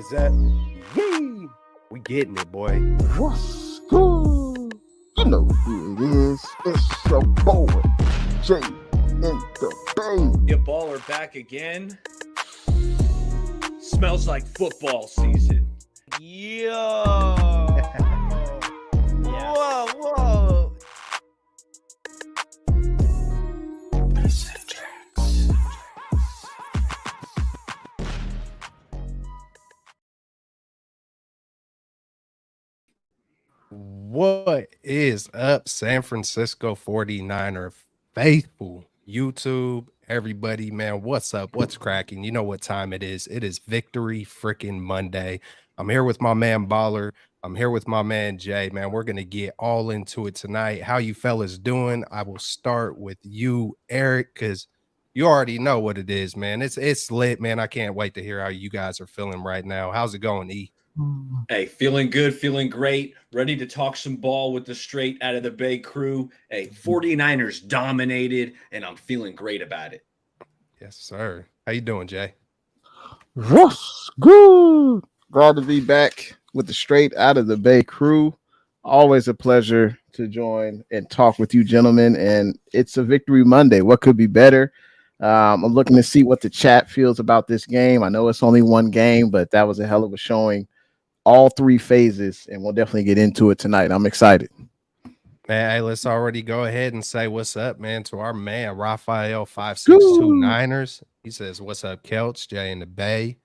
is up? Yee! We getting it, boy. What's good? You know who it is. It's your boy, Jay in the Bay. Your baller back again. Smells like football season. Yo. Yeah. Whoa. What is up, San Francisco 49er faithful? YouTube, everybody, man, what's up? What's cracking? You know what time it is. It is Victory freaking Monday. I'm here with my man Baller. I'm here with my man Jay, man. We're going to get all into it tonight. How you fellas doing? I will start with you, Eric, because you already know what it is, man. It's lit, man. I can't wait to hear how you guys are feeling right now. How's it going, E? Hey, feeling good, feeling great, ready to talk some ball with the straight out of the Bay crew. Hey, 49ers dominated, and I'm feeling great about it. Yes, sir. How you doing, Jay? What's good? Glad to be back with the Straight Out of the Bay crew. Always a pleasure to join and talk with you gentlemen. And it's a Victory Monday. What could be better? I'm looking to see what the chat feels about this game. I know it's only one game, but that was a hell of a showing. All three phases, and we'll definitely get into it tonight. I'm excited. Man, hey, let's already go ahead and say what's up, man, to our man, Raphael 562 Niners. He says, what's up, Kelch, Jay in the Bay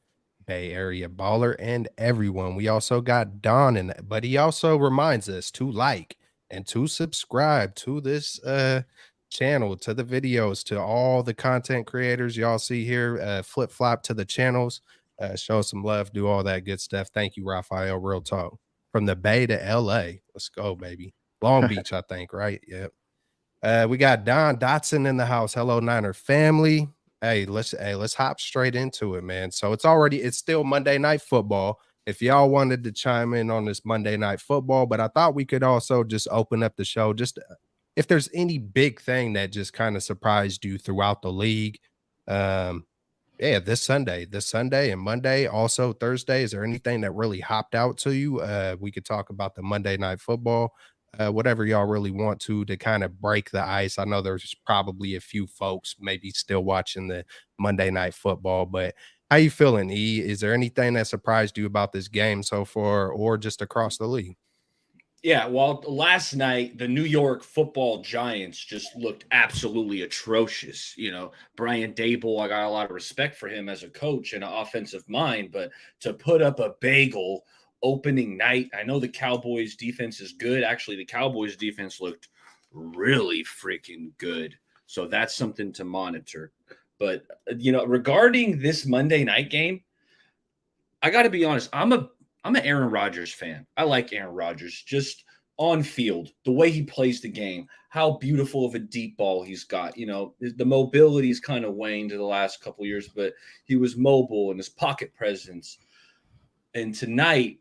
Area baller, and everyone. We also got Don in that, but he also reminds us to like and to subscribe to this channel, to the videos, to all the content creators y'all see here. Flip-flop to the channels. Show some love, do all that good stuff. Thank you, Raphael. Real talk. From the Bay to LA. Let's go, baby. Long Beach, I think, right? Yep. We got Don Dotson in the house. Hello, Niner family. Let's hop straight into it, man. So it's still Monday Night Football. If y'all wanted to chime in on this Monday Night Football, but I thought we could also just open up the show. Just if there's any big thing that just kind of surprised you throughout the league. This Sunday and Monday, also Thursday. Is there anything that really hopped out to you? We could talk about the Monday Night Football, whatever y'all really want to kind of break the ice. I know there's probably a few folks maybe still watching the Monday Night Football, but how you feeling, E? Is there anything that surprised you about this game so far or just across the league? Yeah, well, last night, the New York Football Giants just looked absolutely atrocious. You know, Brian Dable, I got a lot of respect for him as a coach and an offensive mind, but to put up a bagel opening night, I know the Cowboys defense is good. Actually, the Cowboys defense looked really freaking good. So that's something to monitor. But, regarding this Monday night game, I got to be honest, I'm an Aaron Rodgers fan. I like Aaron Rodgers just on field, the way he plays the game, how beautiful of a deep ball he's got. You know, the mobility's kind of waned in the last couple of years, but he was mobile and his pocket presence. And tonight,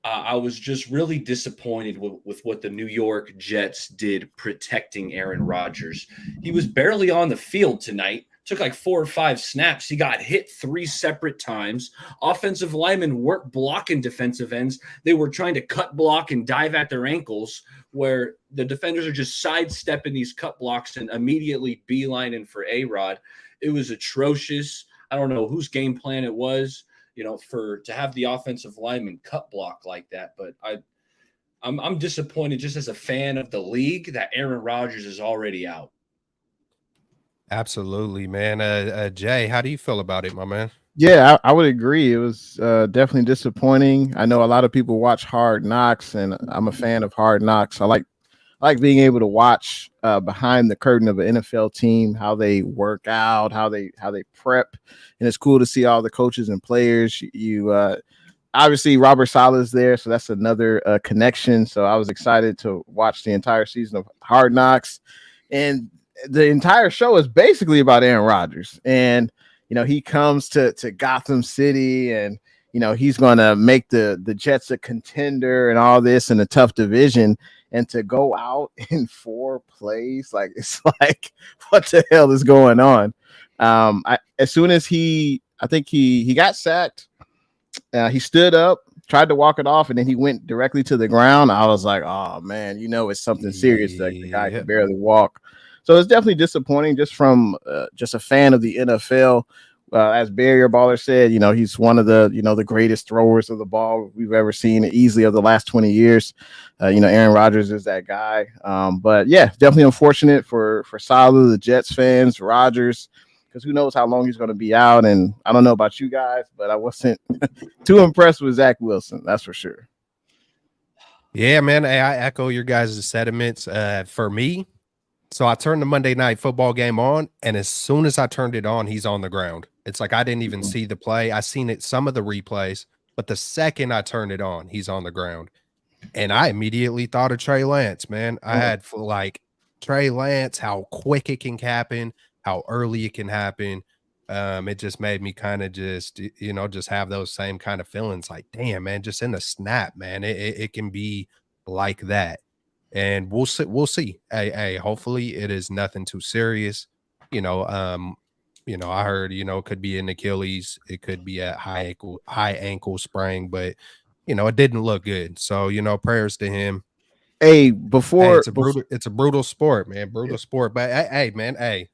I was just really disappointed with what the New York Jets did protecting Aaron Rodgers. He was barely on the field tonight. Took like 4 or 5 snaps. He got hit 3 separate times. Offensive linemen weren't blocking defensive ends. They were trying to cut block and dive at their ankles, where the defenders are just sidestepping these cut blocks and immediately beelining for A-Rod. It was atrocious. I don't know whose game plan it was, to have the offensive lineman cut block like that. But I'm disappointed just as a fan of the league that Aaron Rodgers is already out. Absolutely, man. Jay, how do you feel about it, my man? Yeah, I would agree. It was definitely disappointing. I know a lot of people watch Hard Knocks, and I'm a fan of Hard Knocks. I like being able to watch behind the curtain of an NFL team, how they work out, how they prep, and it's cool to see all the coaches and players. You obviously Robert Saleh's there, so that's another connection. So I was excited to watch the entire season of Hard Knocks, and the entire show is basically about Aaron Rodgers. And he comes to Gotham City, and he's going to make the Jets a contender and all this in a tough division. And to go out in 4 plays, it's like, what the hell is going on? As soon as I think he got sacked, He stood up, tried to walk it off, and then he went directly to the ground. I was like, oh man, it's something serious. Like the guy could barely walk. So it's definitely disappointing just from just a fan of the NFL. As Barrier Baller said, he's one of the, the greatest throwers of the ball we've ever seen, easily of the last 20 years. Aaron Rodgers is that guy. But yeah, definitely unfortunate for Saleh, the Jets fans, Rodgers, because who knows how long he's going to be out. And I don't know about you guys, but I wasn't too impressed with Zach Wilson. That's for sure. Yeah, man. I echo your guys' sentiments. For me, so I turned the Monday Night Football game on, and as soon as I turned it on, he's on the ground. It's like I didn't even see the play. I seen it, some of the replays, but the second I turned it on, he's on the ground. And I immediately thought of Trey Lance, man. I had like Trey Lance, how quick it can happen, how early it can happen. It just made me kind of just have those same kind of feelings like, damn, man, just in a snap, man, it can be like that. And we'll see. Hey, hopefully it is nothing too serious. I heard, it could be an Achilles, it could be a high ankle sprain, but it didn't look good. So, prayers to him. Hey, it's a brutal sport, man. Brutal sport. But hey, man,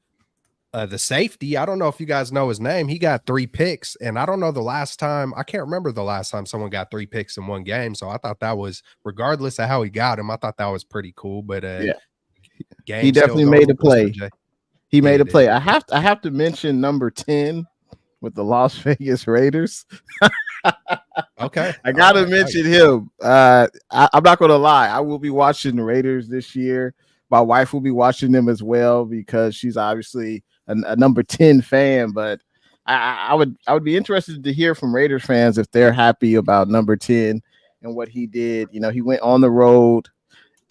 the safety, I don't know if you guys know his name. He got 3 picks, and I don't know I can't remember the last time someone got 3 picks in one game. So I thought that was, regardless of how he got him, I thought that was pretty cool. But he definitely made a play. He made a play. I have to mention number 10 with the Las Vegas Raiders. Okay. I got to mention him. I'm not going to lie. I will be watching the Raiders this year. My wife will be watching them as well because she's obviously a number 10 fan. But I would be interested to hear from Raiders fans if they're happy about number 10 and what he did. He went on the road.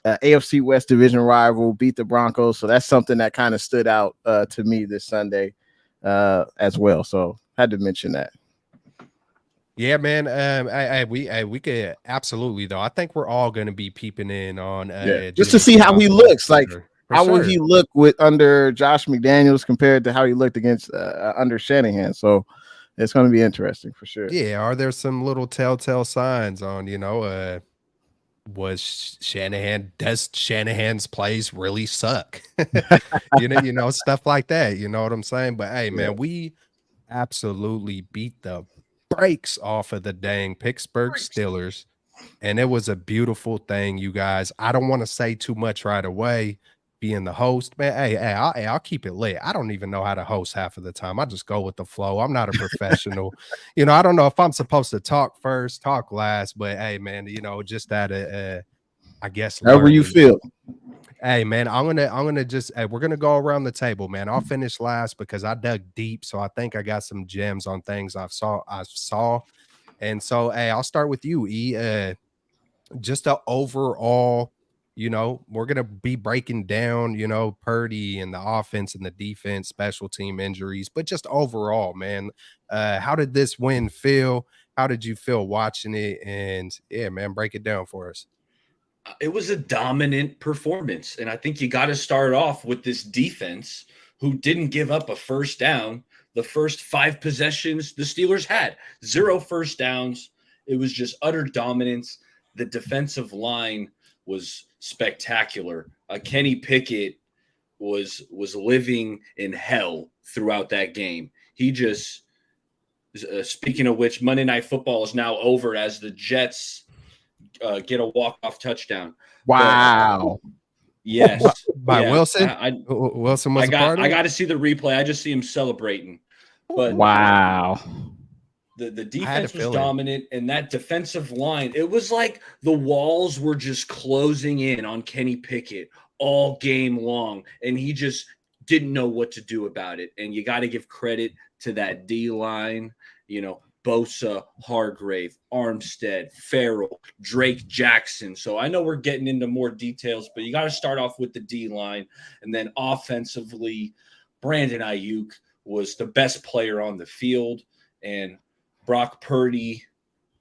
AFC West division rival, beat the Broncos. So that's something that kind of stood out to me this Sunday as well. So had to mention that. Yeah, man. We could absolutely, though. I think we're all going to be peeping in on just to see how he looks. Like, how will he look under Josh McDaniels compared to how he looked against under Shanahan? So it's going to be interesting for sure. Yeah. Are there some little telltale signs on, does Shanahan's plays really suck? Stuff like that. You know what I'm saying? But hey, man, we absolutely beat the brakes off of the dang Pittsburgh Steelers, and it was a beautiful thing, you guys. I don't want to say too much right away, being the host, man. I'll keep it lit. I don't even know how to host half of the time. I just go with the flow. I'm not a professional. I don't know if I'm supposed to talk first, talk last, but hey, man, just that I guess however you feel. Hey, man, I'm gonna just we're gonna go around the table, man. I'll finish last because I dug deep, so I think I got some gems on things I saw, and so hey, I'll start with you, E. Just a overall, we're gonna be breaking down, Purdy and the offense and the defense, special team injuries, but just overall, man, how did this win feel? How did you feel watching it? And yeah, man, break it down for us. It was a dominant performance, and I think you got to start off with this defense who didn't give up a first down. The first 5 possessions the Steelers had 0 first downs. It was just utter dominance. The defensive line was spectacular. Kenny Pickett was living in hell throughout that game. He just speaking of which, Monday Night Football is now over as the Jets get a walk-off touchdown. Wow. Yes. By Wilson? Wilson was a part of it? I got to see the replay. I just see him celebrating. But wow. The defense was dominant, and that defensive line, it was like the walls were just closing in on Kenny Pickett all game long, and he just didn't know what to do about it. And you got to give credit to that D-line, Bosa, Hargrave, Armstead, Farrell, Drake Jackson. So I know we're getting into more details, but you got to start off with the D-line. And then offensively, Brandon Aiyuk was the best player on the field. And Brock Purdy,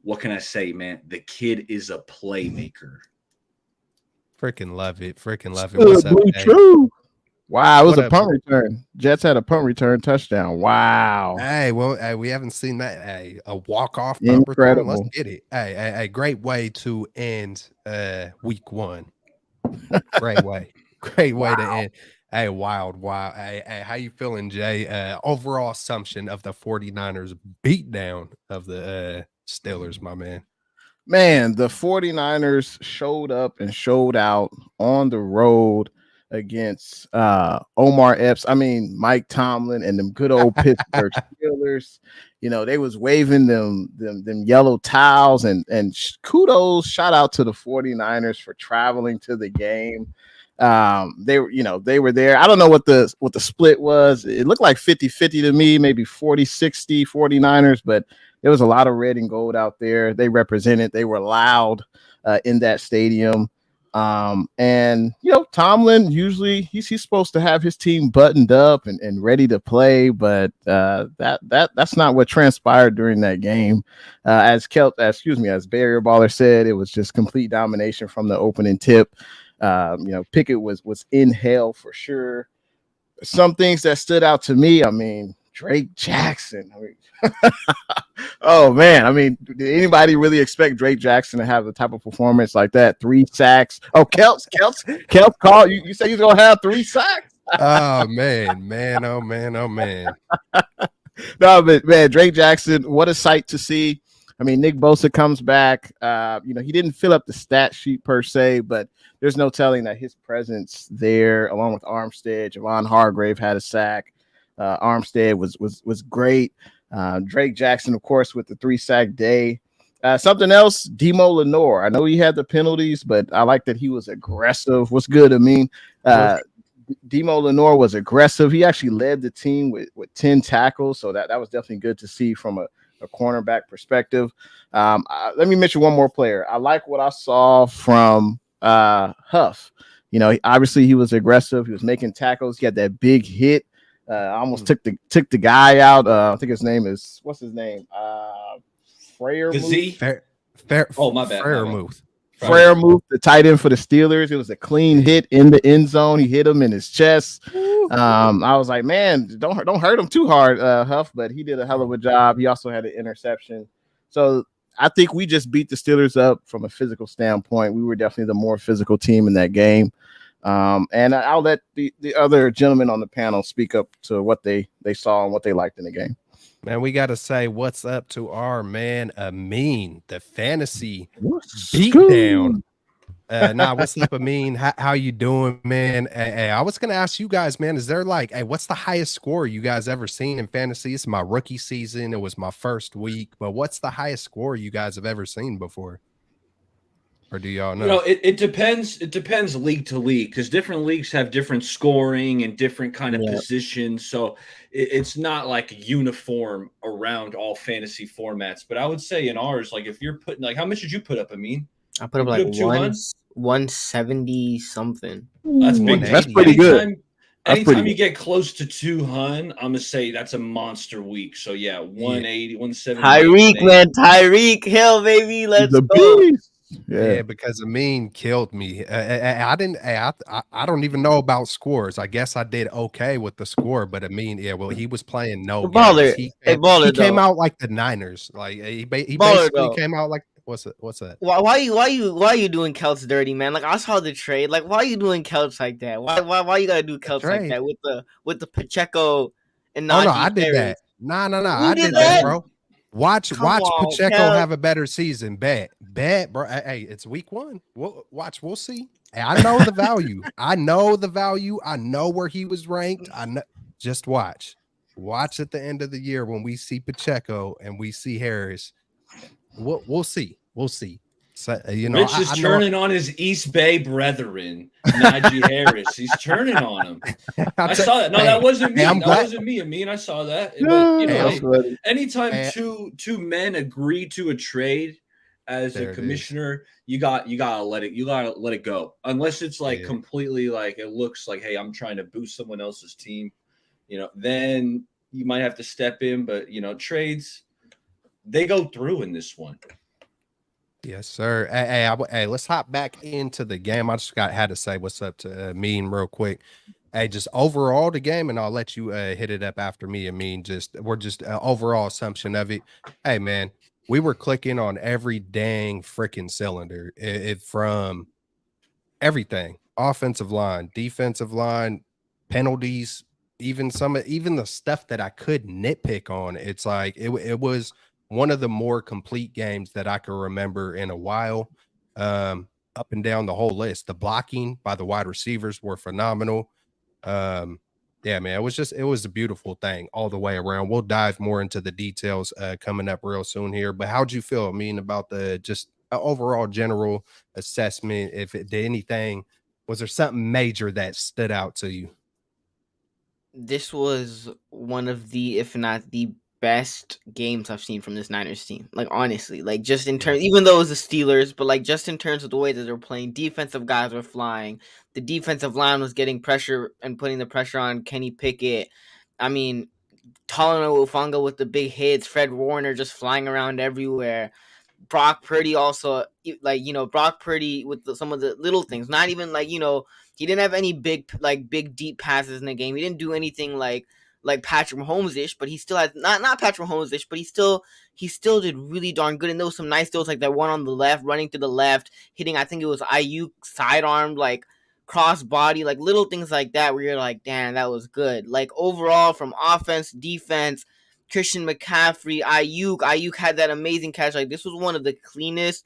what can I say, man? The kid is a playmaker. Freaking love it. Freaking love it. What's up, true. Wow, it was What a up, punt bro? return. Jets had a punt return touchdown. Wow. Hey, well, hey, we haven't seen that. Hey, a walk-off punt return. Let's Incredible. get it. Hey, great way to end week one. Great way. Great way to end. Hey, wild. Hey, how you feeling, Jay? Overall assumption of the 49ers beatdown of the Steelers, my man. Man, the 49ers showed up and showed out on the road against Omar Epps. I mean, Mike Tomlin and them good old Pittsburgh Steelers. You know, they was waving them yellow towels and kudos, shout out to the 49ers for traveling to the game. They were, they were there. I don't know what the split was. It looked like 50-50 to me, maybe 40-60 49ers, but there was a lot of red and gold out there. They represented. They were loud in that stadium. And Tomlin usually he's supposed to have his team buttoned up and ready to play, but that's not what transpired during that game. As Barry Baller said, it was just complete domination from the opening tip. Pickett was in hell for sure. Some things that stood out to me, I mean, Drake Jackson. Oh man, I mean, did anybody really expect Drake Jackson to have the type of performance like that? 3 sacks. Oh, Kelts called you say he's gonna have 3 sacks. Oh man. No, but man, Drake Jackson, what a sight to see. I mean, Nick Bosa comes back. He didn't fill up the stat sheet per se, but there's no telling that his presence there, along with Armstead, Javon Hargrave had a sack. Armstead was great. Drake Jackson, of course, with the 3-sack day. Something else, Demo Lenore. I know he had the penalties, but I like that he was aggressive. What's good? I mean, Demo Lenore was aggressive. He actually led the team with 10 tackles, so that was definitely good to see from a cornerback perspective. Let me mention one more player. I like what I saw from Huff. Obviously he was aggressive. He was making tackles. He had that big hit. Almost took the guy out. I think his name is Freyer. Oh, my bad. Freyer, the tight end for the Steelers. It was a clean hit in the end zone. He hit him in his chest. I was like, man, don't hurt him too hard, Huff. But he did a hell of a job. He also had an interception. So I think we just beat the Steelers up from a physical standpoint. We were definitely the more physical team in that game. And I'll let the other gentlemen on the panel speak up to what they saw and what they liked in the game. Man, we got to say what's up to our man Amin, the fantasy beatdown. What's up, Amin? How you doing, man? Hey, I was gonna ask you guys, man, is there what's the highest score you guys ever seen in fantasy? It's my rookie season. It was my first week, but what's the highest score you guys have ever seen before? Or do y'all know? It depends. It depends league to league because different leagues have different scoring and different kind of positions. So it's not like uniform around all fantasy formats. But I would say in ours, if you're putting how much did you put up? I mean, I put up 170 something. That's big. That's pretty good. Anytime you get close to 200, I'm gonna say that's a monster week. So 180, 170. Tyreek, man, Tyreek Hill, baby, let's go. Beast. Yeah, because Amin killed me. I don't even know about scores. I guess I did okay with the score, but Amin, he was playing no Baller. He Came out like the Niners. He basically came out like what's that? Why are you doing Kelts dirty, man? I saw the trade. Why are you doing Kelts like that? Why you gotta do Kelts like that with the Pacheco and Najee? Oh no, I did that. No, I did that, bro. Watch Pacheco have a better season. Bet, bro. Hey, it's week 1. We'll see. Hey, I know the value. I know where he was ranked. I know. Just watch at the end of the year when we see Pacheco and we see Harris. We'll see. So, Rich is turning on his East Bay brethren, Najee Harris. He's turning on him. I saw that. No, that wasn't me. That wasn't me. I mean, I saw that. But, anytime two men agree to a trade as a commissioner, you gotta let it go. Unless it's completely it looks like, hey, I'm trying to boost someone else's team. Then you might have to step in. But trades, they go through in this one. Yes, sir. Hey, let's hop back into the game. I just had to say what's up to Mean real quick. Hey, just overall the game, and I'll let you hit it up after me. I mean, we're just overall assumption of it. Hey, man, we were clicking on every dang freaking cylinder. It from everything: offensive line, defensive line, penalties, even the stuff that I could nitpick on. It's like it was one of the more complete games that I can remember in a while. Up and down the whole list. The blocking by the wide receivers were phenomenal. Yeah, man, it was a beautiful thing all the way around. We'll dive more into the details coming up real soon here. But how'd you feel? I mean, about the just overall general assessment. If it did anything, was there something major that stood out to you? This was one of the, if not the best games I've seen from this Niners team. Like honestly, like just in Yeah. terms, even though it was the Steelers, but like just in terms of the way that they're playing, defensive guys were flying. The defensive line was getting pressure and putting the pressure on Kenny Pickett. I mean, Talanoa Ufanga with the big hits, Fred Warner just flying around everywhere. Brock Purdy also, like, Brock Purdy with some of the little things, not even like, he didn't have any big deep passes in the game. He didn't do anything like Patrick Mahomes ish, but he still had not Patrick Mahomes ish, but he still did really darn good. And there was some nice throws like that one on the left, running to the left, hitting, I think it was Aiyuk sidearm, like cross body, like little things like that where you're like, damn, that was good. Like overall, from offense, defense, Christian McCaffrey, Aiyuk had that amazing catch. Like this was one of the cleanest,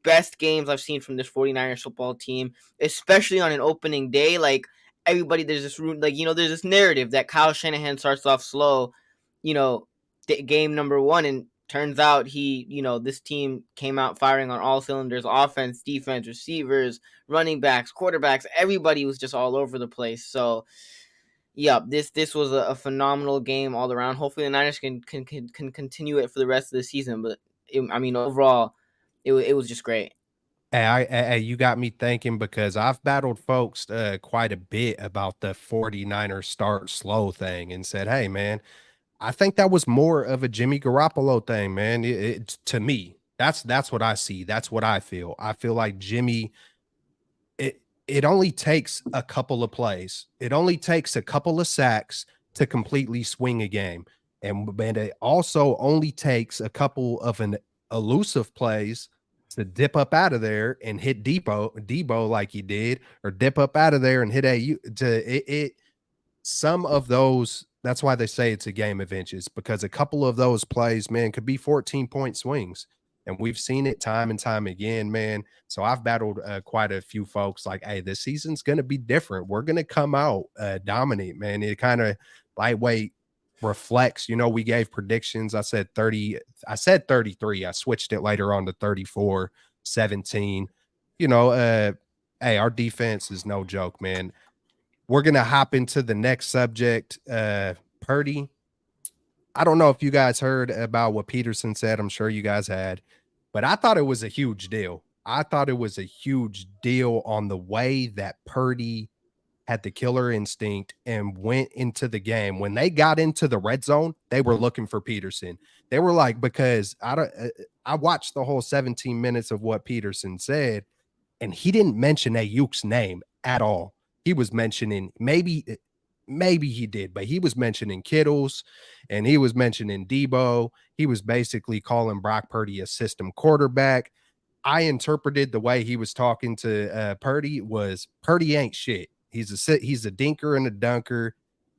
best games I've seen from this 49ers football team, especially on an opening day. Like everybody, there's this there's this narrative that Kyle Shanahan starts off slow, you know, game number one, and turns out this team came out firing on all cylinders: offense, defense, receivers, running backs, quarterbacks. Everybody was just all over the place. So yeah, this was a phenomenal game all around. Hopefully the Niners can continue it for the rest of the season. But I mean, overall, it was just great. You got me thinking because I've battled folks quite a bit about the 49ers start slow thing and said, hey, man, I think that was more of a Jimmy Garoppolo thing, man. To me, that's what I see. That's what I feel. I feel like Jimmy, it only takes a couple of plays. It only takes a couple of sacks to completely swing a game. And it also only takes a couple of an elusive plays to dip up out of there and hit Debo like he did, or dip up out of there and hit some of those. That's why they say it's a game of inches, because a couple of those plays, man, could be 14-point swings. And we've seen it time and time again, man. So I've battled quite a few folks like, hey, this season's going to be different. We're going to come out dominate, man. It kind of lightweight reflects, we gave predictions. I said 30, I said 33. I switched it later on to 34, 17. Hey, our defense is no joke, man. We're going to hop into the next subject. Purdy. I don't know if you guys heard about what Peterson said. I'm sure you guys had, but I thought it was a huge deal. I thought it was a huge deal on the way that Purdy had the killer instinct and went into the game. When they got into the red zone, they were looking for Peterson. They were like, because I watched the whole 17 minutes of what Peterson said, and he didn't mention Aiyuk's name at all. He was mentioning maybe he did, but he was mentioning Kittles and he was mentioning Debo. He was basically calling Brock Purdy a system quarterback. I interpreted the way he was talking to Purdy was Purdy ain't shit. He's a dinker and a dunker.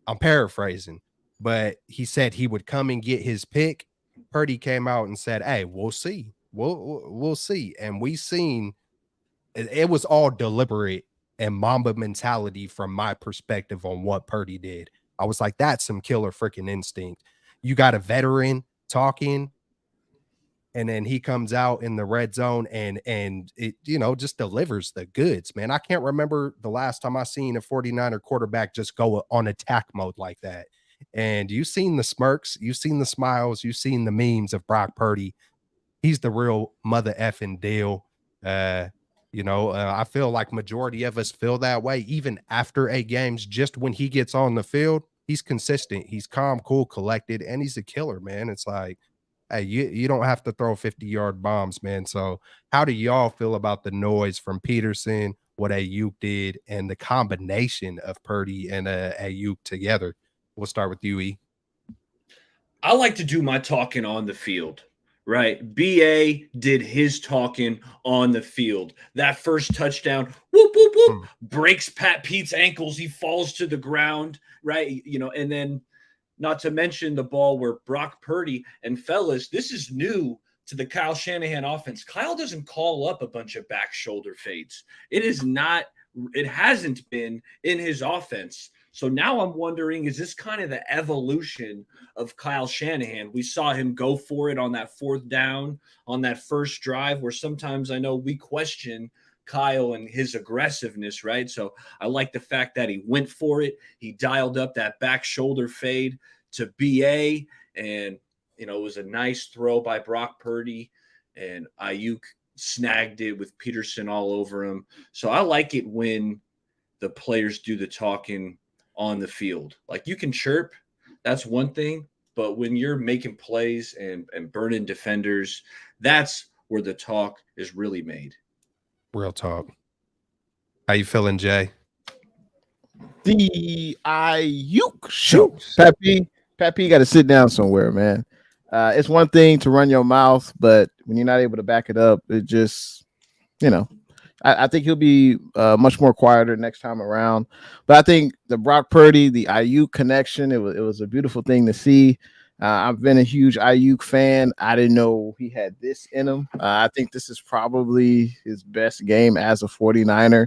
I'm paraphrasing, but he said he would come and get his pick. Purdy came out and said, "Hey, we'll see. We'll see." And we seen it was all deliberate and Mamba mentality from my perspective on what Purdy did. I was like, that's some killer freaking instinct. You got a veteran talking, and then he comes out in the red zone and it, just delivers the goods, man. I can't remember the last time I seen a 49er quarterback just go on attack mode like that. And you've seen the smirks, you've seen the smiles, you've seen the memes of Brock Purdy. He's the real mother effing deal. I feel like majority of us feel that way, even after 8 games. Just when he gets on the field, he's consistent. He's calm, cool, collected, and he's a killer, man. It's like, hey, you don't have to throw 50-yard bombs, man. So how do y'all feel about the noise from Peterson? what Aiyuk did and the combination of Purdy and Aiyuk together. We'll start with you, E. I like to do my talking on the field, right? BA did his talking on the field. That first touchdown, whoop, whoop, whoop, breaks Pat Pete's ankles. He falls to the ground, right? And then not to mention the ball where Brock Purdy and fellas, this is new to the Kyle Shanahan offense. Kyle doesn't call up a bunch of back shoulder fades. It hasn't been in his offense. So now I'm wondering, is this kind of the evolution of Kyle Shanahan? We saw him go for it on that fourth down, on that first drive, where sometimes I know we question Kyle and his aggressiveness, right? So I like the fact that he went for it. He dialed up that back shoulder fade to BA, and it was a nice throw by Brock Purdy, and Aiyuk snagged it with Peterson all over him. So I like it when the players do the talking on the field. Like, you can chirp, that's one thing, but when you're making plays and burning defenders, that's where the talk is really made. Real talk. How you feeling, Jay? The Aiyuk show. Pat P got to sit down somewhere, man. It's one thing to run your mouth, but when you're not able to back it up, it just, I think he'll be much more quieter next time around. But I think the Brock Purdy, the Aiyuk connection, it was a beautiful thing to see. I've been a huge Aiyuk fan. I didn't know he had this in him. I think this is probably his best game as a 49er.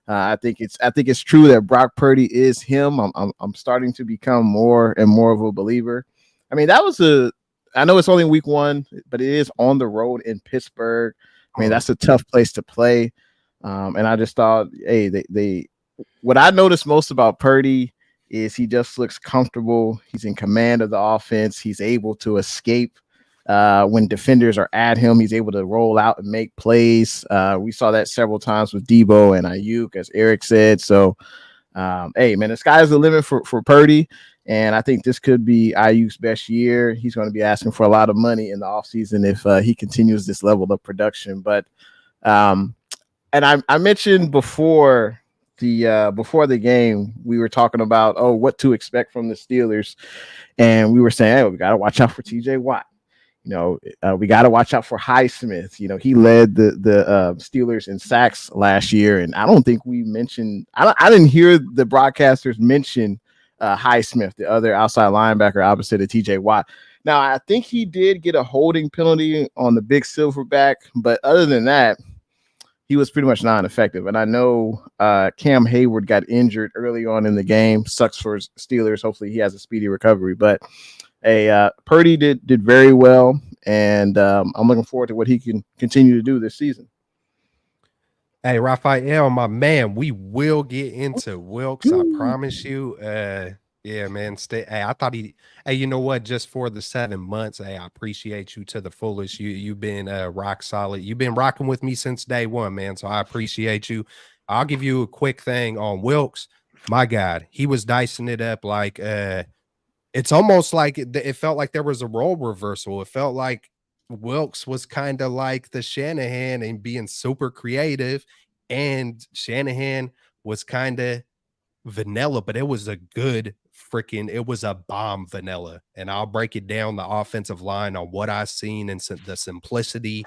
I think it's true that Brock Purdy is him. I'm starting to become more and more of a believer. I mean, I know it's only week 1, but it is on the road in Pittsburgh. I mean, that's a tough place to play. And I just thought, hey, what I noticed most about Purdy is he just looks comfortable. He's in command of the offense. He's able to escape when defenders are at him. He's able to roll out and make plays. We saw that several times with Debo and Aiyuk, as Eric said. So, hey, man, the sky's the limit for Purdy. And I think this could be Aiyuk's best year. He's going to be asking for a lot of money in the offseason if he continues this level of production. But and I mentioned before the game, we were talking about what to expect from the Steelers, and we were saying, hey, we got to watch out for TJ Watt. We got to watch out for Highsmith. He led the Steelers in sacks last year, and I don't think we mentioned. I didn't hear the broadcasters mention Highsmith, the other outside linebacker opposite of TJ Watt. Now, I think he did get a holding penalty on the big silverback, but other than that, he was pretty much non-effective. And I know Cam Hayward got injured early on in the game. Sucks for Steelers. Hopefully he has a speedy recovery. But Purdy did very well, and I'm looking forward to what he can continue to do this season. Hey, Raphael, my man, we will get into Wilkes. I promise you. Yeah, man. I thought hey, you know what? Just for the 7 months, I appreciate you to the fullest. You've been rock solid. You've been rocking with me since day one, man. So I appreciate you. I'll give you a quick thing on Wilkes. My God, he was dicing it up like it's almost like it felt like there was a role reversal. It felt like Wilkes was kind of like the Shanahan and being super creative, and Shanahan was kind of vanilla, but it was a good it was a bomb vanilla. And I'll break it down the offensive line on what I seen and the simplicity.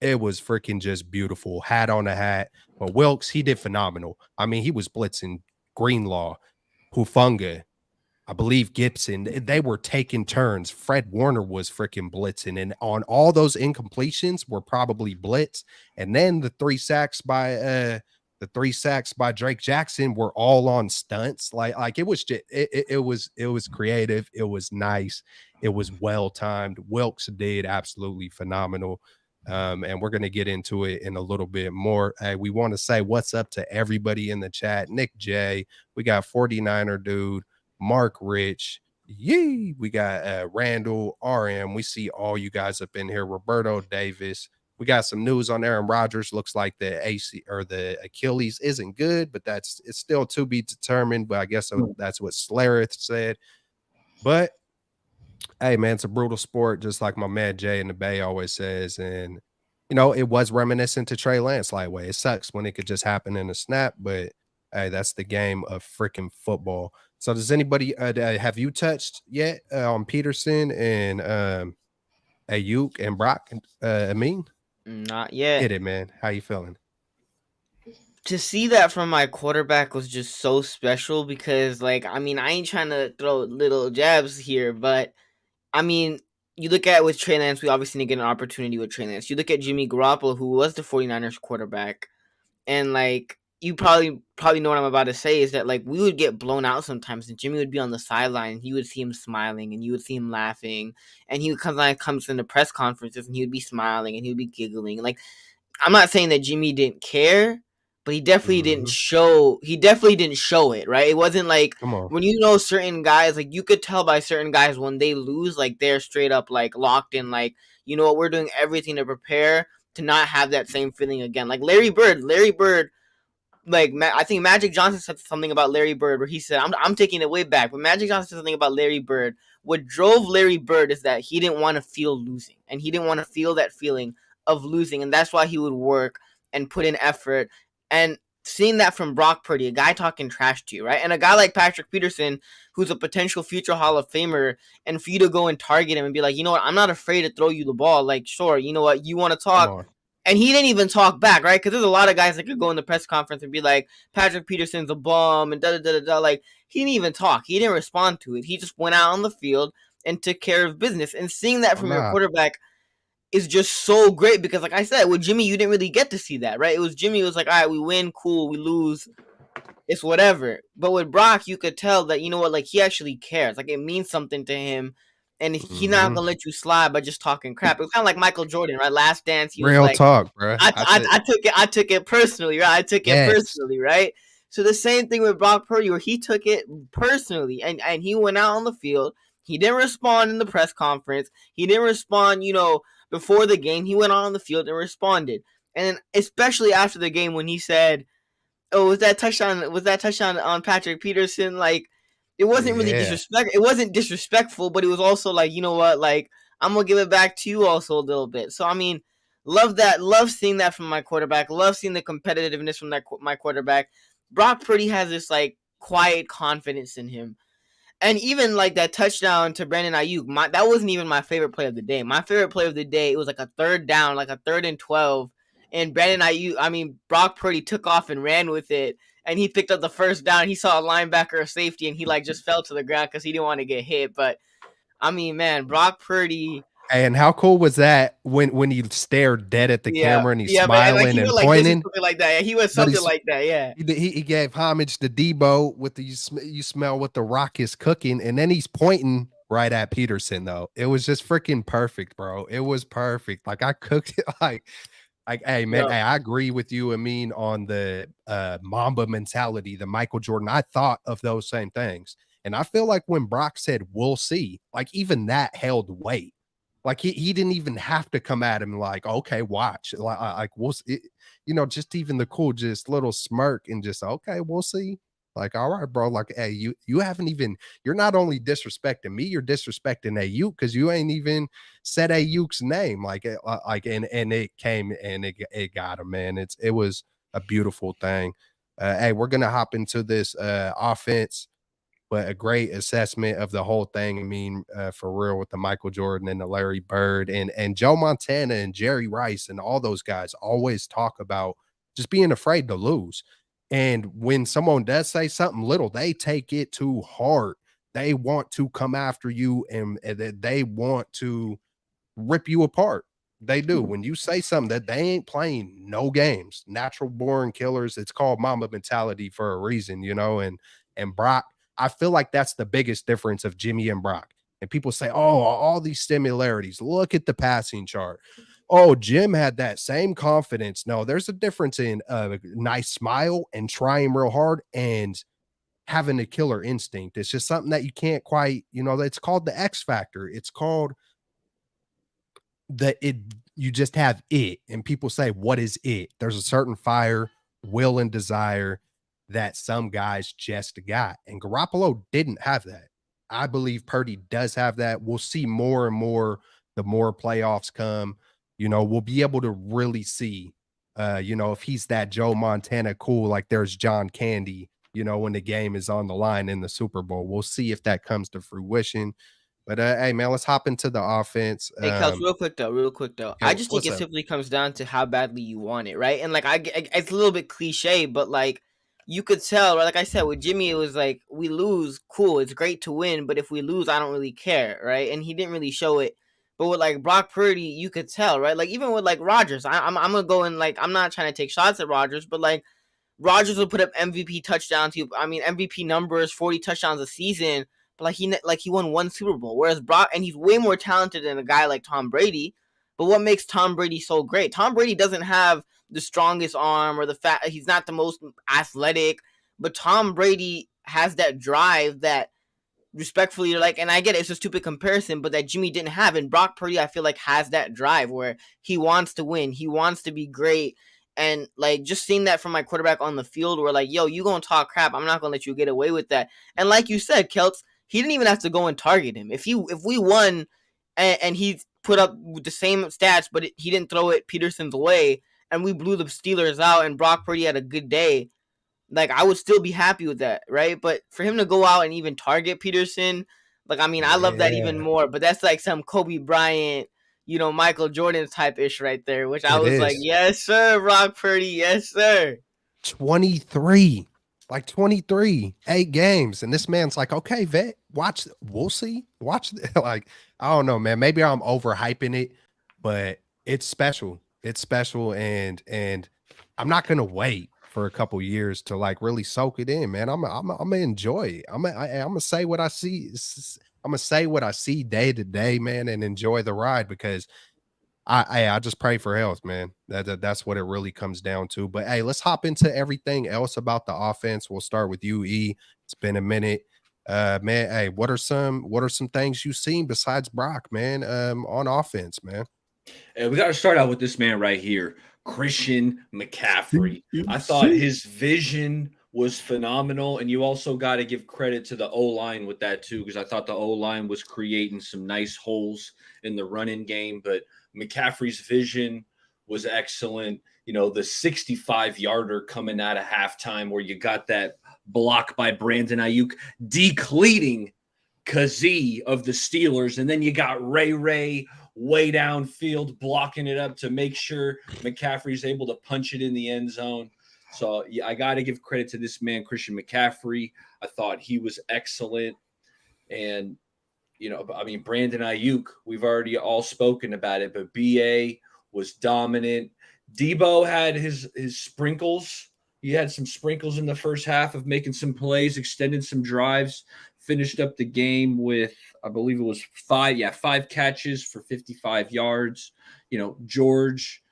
It was freaking just beautiful. Hat on a hat. But Wilkes, he did phenomenal. I mean, he was blitzing Greenlaw, Hufunga, I believe Gibson. They were taking turns. Fred Warner was freaking blitzing. And on all those incompletions were probably blitz. And then the three sacks by Drake Jackson were all on stunts. Like it was just it was creative. It was nice. It was well timed. Wilkes did absolutely phenomenal. And we're gonna get into it in a little bit more. We want to say what's up to everybody in the chat. Nick J, we got 49er dude, Mark Rich, yee. We got Randall, RM. We see all you guys up in here. Roberto Davis. We got some news on Aaron Rodgers. Looks like the AC or the Achilles isn't good, but it's still to be determined. But I guess that's what Slareth said. But hey, man, it's a brutal sport, just like my man Jay in the Bay always says. And it was reminiscent to Trey Lance lightweight. It sucks when it could just happen in a snap, but hey, that's the game of freaking football. So does anybody have you touched yet on Peterson and Aiyuk and Brock Amin? Not yet. Hit it, man. How you feeling? To see that from my quarterback was just so special because, like, I mean, I ain't trying to throw little jabs here, but I mean, you look at with Trey Lance, we obviously didn't get an opportunity with Trey Lance. You look at Jimmy Garoppolo, who was the 49ers quarterback, and like you probably know what I'm about to say is that like we would get blown out sometimes, and Jimmy would be on the sideline, and you would see him smiling, and you would see him laughing, and he would comes into press conferences, and he would be smiling, and he would be giggling. Like, I'm not saying that Jimmy didn't care, but he definitely didn't show. He definitely didn't show it. Right? It wasn't like Come on. when you know certain guys, like you could tell by certain guys when they lose, like they're straight up like locked in. Like, you know what, we're doing everything to prepare to not have that same feeling again. Like Larry Bird, like I think Magic Johnson said something about Larry Bird where he said, I'm taking it way back, but Magic Johnson said something about Larry Bird. What drove Larry Bird is that he didn't want to feel losing, and he didn't want to feel that feeling of losing, and that's why he would work and put in effort. And seeing that from Brock Purdy, a guy talking trash to you, right? And a guy like Patrick Peterson, who's a potential future Hall of Famer, and for you to go and target him and be like, you know what, I'm not afraid to throw you the ball. Like, sure, you know what, you want to talk. And he didn't even talk back, right? Because there's a lot of guys that could go in the press conference and be like, Patrick Peterson's a bum and da-da-da-da-da. Like, he didn't even talk. He didn't respond to it. He just went out on the field and took care of business. And seeing that from your quarterback is just so great because, like I said, with Jimmy, you didn't really get to see that, right? It was Jimmy was like, all right, we win, cool, we lose, it's whatever. But with Brock, you could tell that, you know what, like, he actually cares. Like, it means something to him. And he's not gonna let you slide by just talking crap. It was kind of like Michael Jordan, right? Last Dance, he was Real like, talk, bro. I took it personally, right? I took it personally, right? So the same thing with Brock Purdy, where he took it personally, and he went out on the field. He didn't respond in the press conference. He didn't respond, before the game. He went out on the field and responded. And then especially after the game when he said, "Oh, was that touchdown on Patrick Peterson?" Like, it wasn't really disrespect. It wasn't disrespectful, but it was also like, you know what? Like, I'm gonna give it back to you also a little bit. So I mean, love that. Love seeing that from my quarterback. Love seeing the competitiveness from my quarterback. Brock Purdy has this like quiet confidence in him, and even like that touchdown to Brandon Aiyuk. That wasn't even my favorite play of the day. My favorite play of the day, it was like a third down, like a 3rd and 12. And Brock Purdy took off and ran with it, and he picked up the first down. He saw a linebacker or safety, and he like just fell to the ground because he didn't want to get hit. But I mean, man, Brock Purdy. And how cool was that when he stared dead at the camera and he's smiling and pointing? Something like that. Yeah, he was something like that. Yeah. He gave homage to Debo with the you smell what the rock is cooking, and then he's pointing right at Peterson though. It was just freaking perfect, bro. It was perfect. Like I cooked it like, hey, man, hey, I agree with you, Amin, on the Mamba mentality, the Michael Jordan. I thought of those same things. And I feel like when Brock said, we'll see, like even that held weight. Like he didn't even have to come at him like, okay, watch. Like we'll see, just even the cool, just little smirk and just, okay, we'll see. Like, all right, bro. Like, hey, you haven't even, you're not only disrespecting me, you're disrespecting Aiyuk because you ain't even said Aiyuk's name. And it came and it got him, man. It was a beautiful thing. Hey, we're gonna hop into this offense, but a great assessment of the whole thing. I mean, for real, with the Michael Jordan and the Larry Bird and Joe Montana and Jerry Rice and all those guys always talk about just being afraid to lose. And when someone does say something little, they take it too hard. They want to come after you and they want to rip you apart. They do. When you say something that they ain't playing no games, natural born killers, it's called Mamba mentality for a reason, and Brock, I feel like that's the biggest difference of Jimmy and Brock. And people say, oh, all these similarities. Look at the passing chart. Oh, Jim had that same confidence. No, there's a difference in a nice smile and trying real hard and having a killer instinct. It's just something that you can't quite, it's called the X factor. It's called you just have it. And people say, what is it? There's a certain fire, will, and desire that some guys just got. And Garoppolo didn't have that. I believe Purdy does have that. We'll see more and more the more playoffs come. we'll be able to really see, if he's that Joe Montana cool, like there's John Candy, when the game is on the line in the Super Bowl. We'll see if that comes to fruition. But hey, man, let's hop into the offense. Hey, Kels, real quick though. Yeah, I just think what's it up? simply comes down to how badly you want it, right? And like, it's a little bit cliche, but like, you could tell, right? Like I said, with Jimmy, it was like, we lose, cool, it's great to win, but if we lose, I don't really care, right? And he didn't really show it. But with like Brock Purdy, you could tell, right? Like even with like Rodgers, I'm gonna go and like, I'm not trying to take shots at Rodgers, but like Rodgers would put up MVP touchdowns. MVP numbers, 40 touchdowns a season. But like he won one Super Bowl. Whereas Brock, and he's way more talented than a guy like Tom Brady. But what makes Tom Brady so great? Tom Brady doesn't have the strongest arm or the fact he's not the most athletic. But Tom Brady has that drive that, respectfully, like, and I get it, it's a stupid comparison, but that Jimmy didn't have. And Brock Purdy, I feel like, has that drive where he wants to win, he wants to be great. And like, just seeing that from my quarterback on the field, where like, yo, you gonna talk crap, I'm not gonna let you get away with that. And like you said, Kelts, he didn't even have to go and target him. If we won and he put up the same stats, but he didn't throw it Peterson's way, and we blew the Steelers out, and Brock Purdy had a good day, like, I would still be happy with that, right? But for him to go out and even target Peterson, like, I mean, I love that even Yeah, more. But that's like some Kobe Bryant, Michael Jordan type ish right there, which I it was like, is. yes, sir, Brock Purdy, yes, sir. 23, like 23, 8 games. And this man's like, okay, vet, watch, we'll see. Watch. Like, I don't know, man. Maybe I'm overhyping it, but it's special. It's special. And I'm not going to wait for a couple years to like really soak it in, man. I'm gonna enjoy it. I'm gonna say what I see. I'm gonna say what I see day to day, man, and enjoy the ride because I just pray for health, man. That's what it really comes down to. But hey, let's hop into everything else about the offense. We'll start with UE. It's been a minute. Man, hey, what are some things you've seen besides Brock, man, on offense, man? And we got to start out with this man right here, Christian McCaffrey. I thought his vision was phenomenal, and you also got to give credit to the O-line with that too, because I thought the O-line was creating some nice holes in the running game, but McCaffrey's vision was excellent. The 65-yarder coming out of halftime where you got that block by Brandon Aiyuk decleating Kazee of the Steelers, and then you got Ray way downfield blocking it up to make sure McCaffrey's able to punch it in the end zone. So yeah, I got to give credit to this man, Christian McCaffrey. I thought he was excellent. And, Brandon Aiyuk, we've already all spoken about it, but BA was dominant. Debo had his sprinkles. He had some sprinkles in the first half of making some plays, extended some drives, finished up the game with, I believe it was 5 catches for 55 yards. George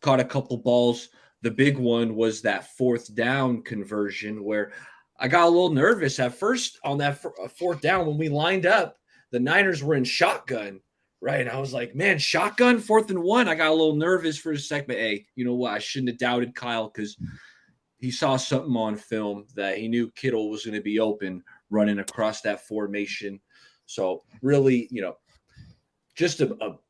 caught a couple balls. The big one was that fourth down conversion where I got a little nervous at first on that fourth down when we lined up. The Niners were in shotgun, right? And I was like, man, shotgun, 4th and 1. I got a little nervous for a second, but hey, you know what? I shouldn't have doubted Kyle because he saw something on film that he knew Kittle was going to be open running across that formation. So really, just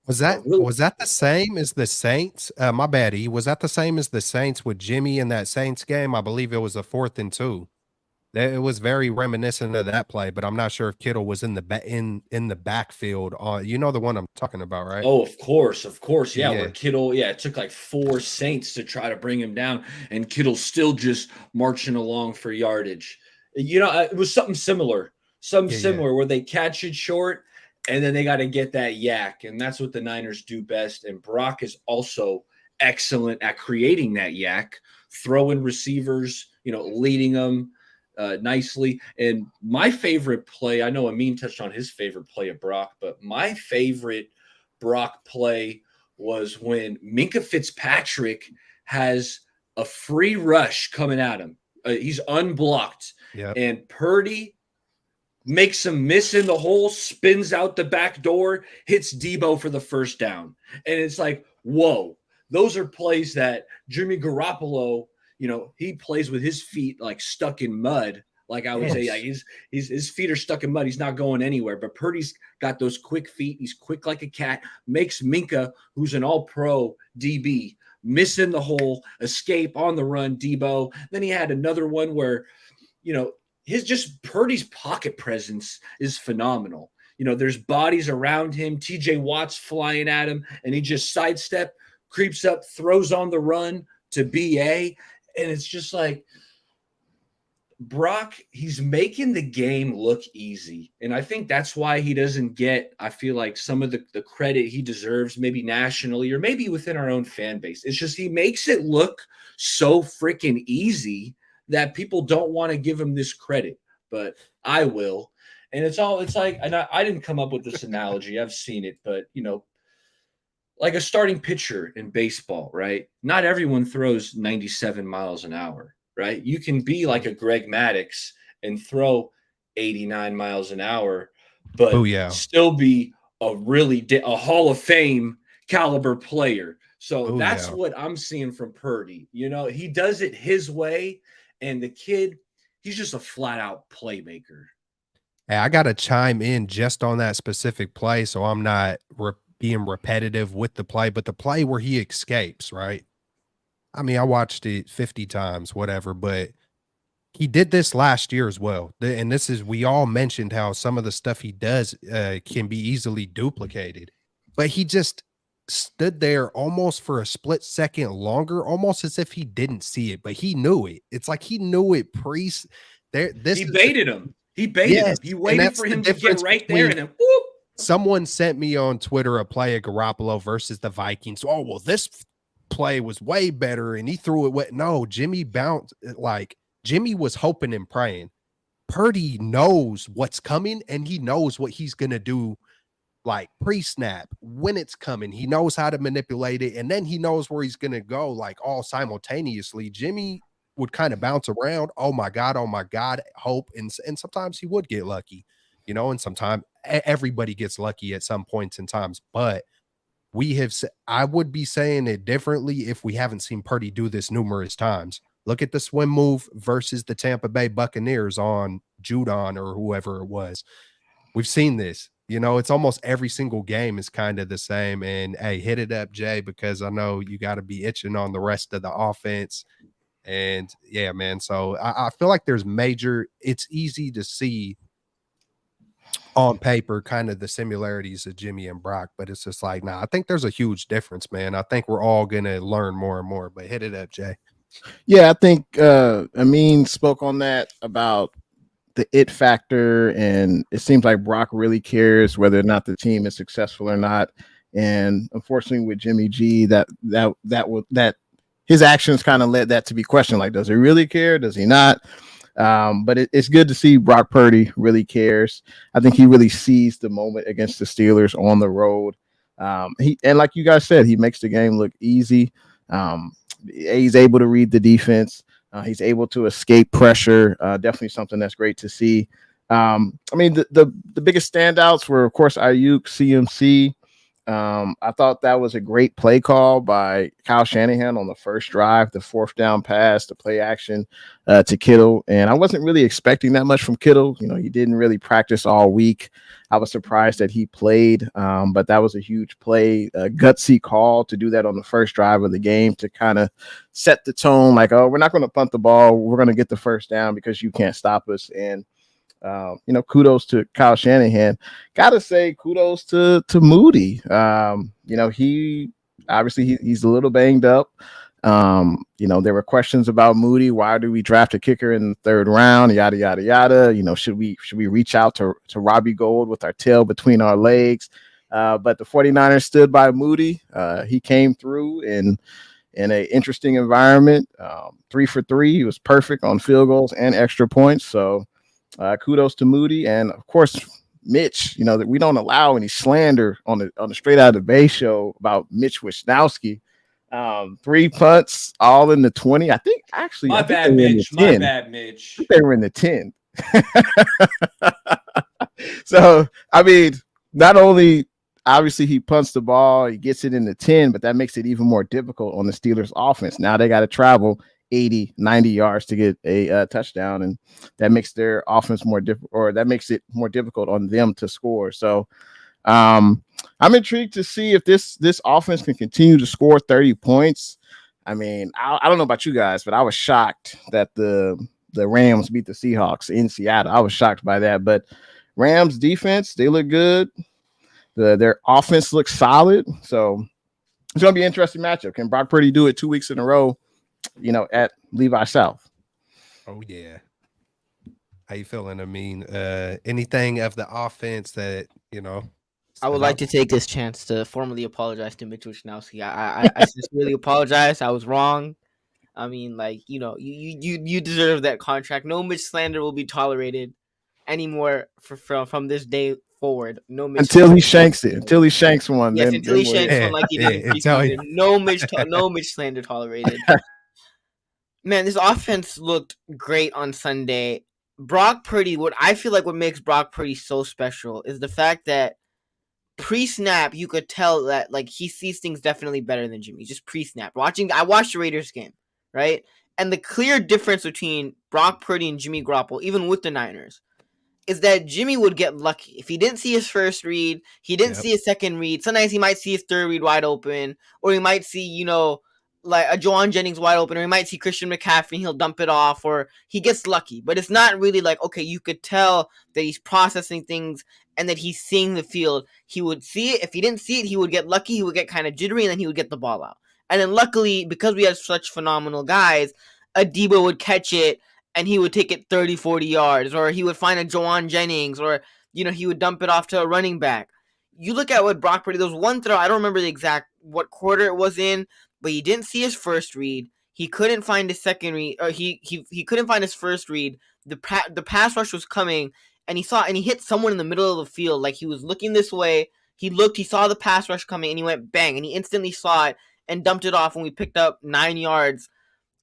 Was that the same as the Saints? My bad. Was that the same as the Saints with Jimmy in that Saints game? I believe it was a 4th and 2. It was very reminiscent of that play, but I'm not sure if Kittle was in the backfield. The one I'm talking about, right? Oh, of course. Yeah, Yeah. where Kittle, it took like 4 Saints to try to bring him down, and Kittle's still just marching along for yardage. It was something similar, where they catch it short, and then they got to get that yak, and that's what the Niners do best. And Brock is also excellent at creating that yak, throwing receivers, leading them nicely. And my favorite play, I know Amin touched on his favorite play of Brock, but my favorite Brock play was when Minkah Fitzpatrick has a free rush coming at him. He's unblocked. Yep. And Purdy makes him miss in the hole, spins out the back door, hits Debo for the first down. And it's like, whoa, those are plays that Jimmy Garoppolo, he plays with his feet like stuck in mud Like I would say, like his feet are stuck in mud. He's not going anywhere. But Purdy's got those quick feet. He's quick like a cat. Makes Minka, who's an all-pro DB, miss in the hole, escape on the run, Debo. Then he had another one where, Purdy's pocket presence is phenomenal. There's bodies around him. TJ Watt's flying at him, and he just sidestep, creeps up, throws on the run to BA. And it's just like, Brock, he's making the game look easy. And I think that's why he doesn't get, I feel like, some of the credit he deserves, maybe nationally or maybe within our own fan base. It's just he makes it look so freaking easy that people don't want to give him this credit. But I will. And it's like, and I didn't come up with this analogy. I've seen it, but, like a starting pitcher in baseball, right? Not everyone throws 97 miles an hour. Right? You can be like a Greg Maddux and throw 89 miles an hour, but still be a Hall of Fame caliber player. So that's what I'm seeing from Purdy. He does it his way, and the kid, he's just a flat out playmaker. Hey, I got to chime in just on that specific play, so I'm not being repetitive with the play, but the play where he escapes, right? I mean, I watched it 50 times, whatever, but he did this last year as well. And we all mentioned how some of the stuff he does can be easily duplicated, but he just stood there almost for a split second longer, almost as if he didn't see it, but he knew it. It's like he knew it he baited him. He baited him. He waited for him to get right there, and then whoop. Someone sent me on Twitter a play of Garoppolo versus the Vikings. Oh, well, this play was way better and he threw it. No, Jimmy bounced. Like Jimmy was hoping and praying. Purdy knows what's coming and he knows what he's going to do, like pre-snap when it's coming. He knows how to manipulate it, and then he knows where he's going to go, like all simultaneously. Jimmy would kind of bounce around. Oh my God, hope. And sometimes he would get lucky, and sometimes everybody gets lucky at some points in times, but I would be saying it differently if we haven't seen Purdy do this numerous times. Look at the swim move versus the Tampa Bay Buccaneers on Judon or whoever it was. We've seen this. It's almost every single game is kind of the same. And hey, hit it up, Jay, because I know you got to be itching on the rest of the offense. And yeah, man. So I feel like it's easy to see on paper kind of the similarities of Jimmy and Brock, but it's just like, I think there's a huge difference, man. I think we're all going to learn more and more, but hit it up, Jay. Yeah, I think Amin spoke on that about the it factor, and it seems like Brock really cares whether or not the team is successful or not. And unfortunately with Jimmy G, that his actions kind of led that to be questioned. Like, does he really care? Does he not? But it's good to see Brock Purdy really cares. I think he really seized the moment against the Steelers on the road. And like you guys said, he makes the game look easy. He's able to read the defense. He's able to escape pressure. Definitely something that's great to see. I mean, the biggest standouts were, of course, Aiyuk, CMC. I thought that was a great play call by Kyle Shanahan on the first drive, the fourth down pass, the play action to Kittle. And I wasn't really expecting that much from Kittle. He didn't really practice all week. I was surprised that he played, but that was a huge play, a gutsy call to do that on the first drive of the game to kind of set the tone like, oh, we're not going to punt the ball. We're going to get the first down because you can't stop us. And kudos to Kyle Shanahan. Gotta say kudos to Moody. He obviously he's a little banged up. There were questions about Moody. Why do we draft a kicker in the third round? Yada yada yada. Should we reach out to Robbie Gould with our tail between our legs? But the 49ers stood by Moody. He came through in an interesting environment. 3 for 3. He was perfect on field goals and extra points. So kudos to Moody, and of course Mitch. That we don't allow any slander on the Straight Out of the Bay show about Mitch Wisnowski. 3 punts, all in the 20. I think actually, my bad, Mitch. They were in the 10. So I mean, not only obviously he punts the ball, he gets it in the 10, but that makes it even more difficult on the Steelers offense. Now they got to travel 80, 90 yards to get a touchdown, and that makes their offense more difficult, or that makes it more difficult on them to score. So I'm intrigued to see if this offense can continue to score 30 points. I mean, I don't know about you guys, but I was shocked that the Rams beat the Seahawks in Seattle. I was shocked by that, but Rams defense, they look good. Their offense looks solid. So it's going to be an interesting matchup. Can Brock Purdy do it 2 weeks in a row, at Levi South? Oh, yeah. How you feeling? I mean, anything of the offense that, I would like to take this chance to formally apologize to Mitch Wisnowski. I sincerely apologize. I was wrong. I mean, like, you deserve that contract. No Mitch slander will be tolerated anymore from this day forward. No Mitch until he shanks it. Until he shanks one. Yes, then until he shanks one like he did in preseason. No Mitch slander tolerated. Man, this offense looked great on Sunday. Brock Purdy, what I feel like what makes Brock Purdy so special is the fact that pre-snap, you could tell that like he sees things definitely better than Jimmy. Just pre-snap. I watched the Raiders game, right? And the clear difference between Brock Purdy and Jimmy Garoppolo, even with the Niners, is that Jimmy would get lucky. If he didn't see his first read, he didn't see his second read. Sometimes he might see his third read wide open, or he might see, like a Juwan Jennings wide open, or he might see Christian McCaffrey and he'll dump it off, or he gets lucky. But it's not really like, okay, you could tell that he's processing things and that he's seeing the field. He would see it. If he didn't see it, he would get lucky. He would get kind of jittery, and then he would get the ball out. And then luckily, because we had such phenomenal guys, Adiba would catch it, and he would take it 30, 40 yards, or he would find a Juwan Jennings, or, he would dump it off to a running back. You look at what Brock Purdy, there was one throw, I don't remember the exact what quarter it was in, but he didn't see his first read. He couldn't find his second read, or he couldn't find his first read. The pass rush was coming, and he hit someone in the middle of the field. Like, he was looking this way. He looked, he saw the pass rush coming, and he went bang, and he instantly saw it and dumped it off, and we picked up 9 yards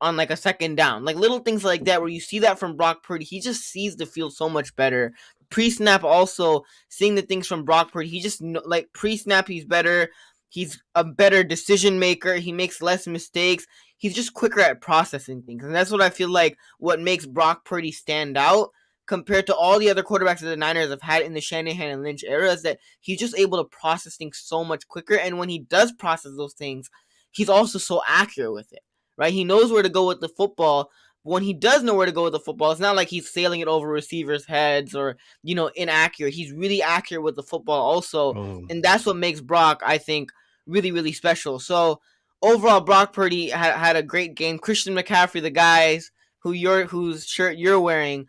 on like a second down. Like little things like that where you see that from Brock Purdy. He just sees the field so much better. Pre-snap also, seeing the things from Brock Purdy. He just, like, pre-snap, he's better. He's a better decision maker. He makes less mistakes. He's just quicker at processing things. And that's what I feel like what makes Brock Purdy stand out compared to all the other quarterbacks that the Niners have had in the Shanahan and Lynch era, is that he's just able to process things so much quicker. And when he does process those things, he's also so accurate with it, right? He knows where to go with the football. When he does know where to go with the football, it's not like he's sailing it over receivers' heads or, inaccurate. He's really accurate with the football also. And that's what makes Brock, I think, really, really special. So overall, Brock Purdy had a great game. Christian McCaffrey, the guys whose shirt you're wearing,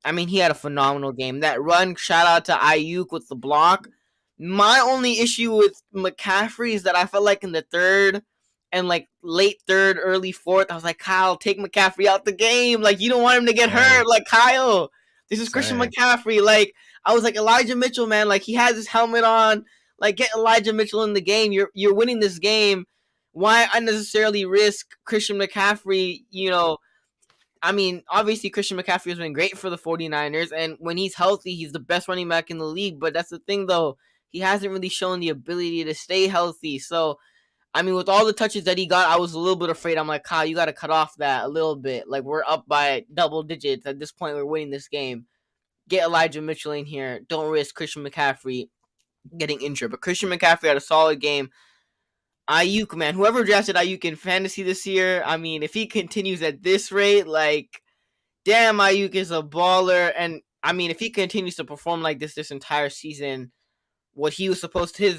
I mean, he had a phenomenal game. That run, shout out to Aiyuk with the block. My only issue with McCaffrey is that I felt like in the third and like late third, early fourth, I was like, Kyle, take McCaffrey out the game. Like, you don't want him to get hurt. Like, Kyle, this is Christian McCaffrey. Like, I was like, Elijah Mitchell, man, like, he has his helmet on. Like, get Elijah Mitchell in the game. You're winning this game. Why unnecessarily risk Christian McCaffrey? I mean, obviously Christian McCaffrey has been great for the 49ers, and when he's healthy, he's the best running back in the league. But that's the thing, though. He hasn't really shown the ability to stay healthy. So, I mean, with all the touches that he got, I was a little bit afraid. I'm like, Kyle, you got to cut off that a little bit. Like, we're up by double digits. At this point, we're winning this game. Get Elijah Mitchell in here. Don't risk Christian McCaffrey getting injured. But Christian McCaffrey had a solid game. Aiyuk, man, whoever drafted Aiyuk in fantasy this year, I mean, if he continues at this rate, like, damn, Aiyuk is a baller. And, I mean, if he continues to perform like this entire season, what he was supposed to,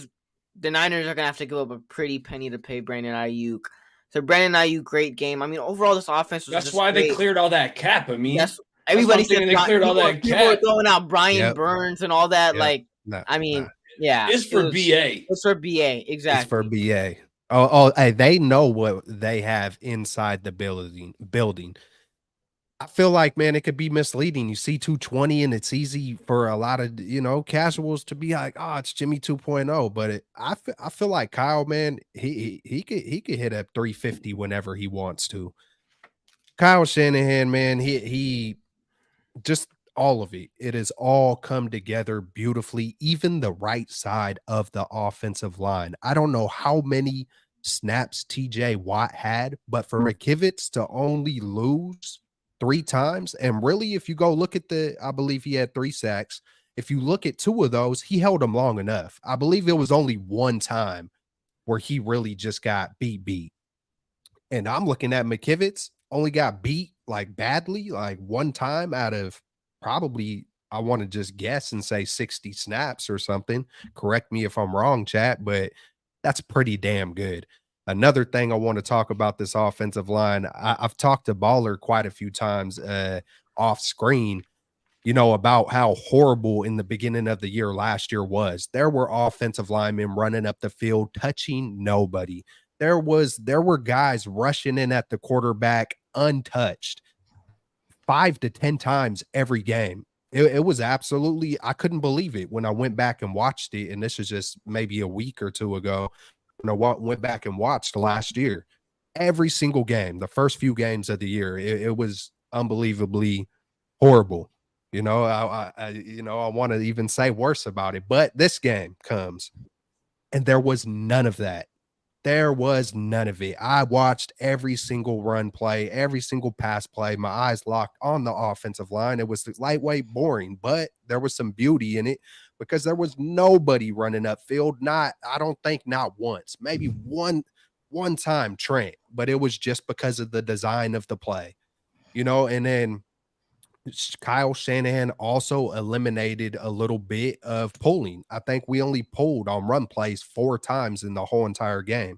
the Niners are going to have to give up a pretty penny to pay Brandon Aiyuk. So, Brandon Aiyuk, great game. I mean, overall, this offense was That's why great. they cleared all that cap. I mean, everybody said they cleared all that cap. People were throwing out Brian Burns and all that. Yeah. It's for BA. It's for BA, exactly. It's for BA. Hey, they know what they have inside the building. I feel like, man, it could be misleading. You see 220, and it's easy for a lot of, casuals to be like, oh, it's Jimmy 2.0. But I feel like Kyle, man, he could hit up 350 whenever he wants to. Kyle Shanahan, man, he just all of it. It has all come together beautifully. Even the right side of the offensive line. I don't know how many snaps TJ Watt had, but for McKivitz to only lose 3 times, and really, if you go look at I believe he had 3 sacks. If you look at 2 of those, he held them long enough. I believe it was only 1 time where he really just got beat. And I'm looking at McKivitz only got beat like badly, like 1 time out of probably, I want to just guess and say 60 snaps or something. Correct me if I'm wrong, chat, but that's pretty damn good. Another thing I want to talk about this offensive line, I've talked to Baller quite a few times off screen, about how horrible in the beginning of the year last year was. There were offensive linemen running up the field, touching nobody. There were guys rushing in at the quarterback untouched 5 to 10 times every game. It was absolutely, I couldn't believe it when I went back and watched it. And this is just maybe a week or 2 ago when I went back and watched last year. Every single game, the first few games of the year, it was unbelievably horrible. I want to even say worse about it, but this game comes and there was none of that. There was none of it. I watched every single run play, every single pass play, my eyes locked on the offensive line. It was lightweight boring, but there was some beauty in it because there was nobody running upfield. I don't think not once, maybe one time Trent, but it was just because of the design of the play, and then Kyle Shanahan also eliminated a little bit of pulling. I think we only pulled on run plays 4 times in the whole entire game.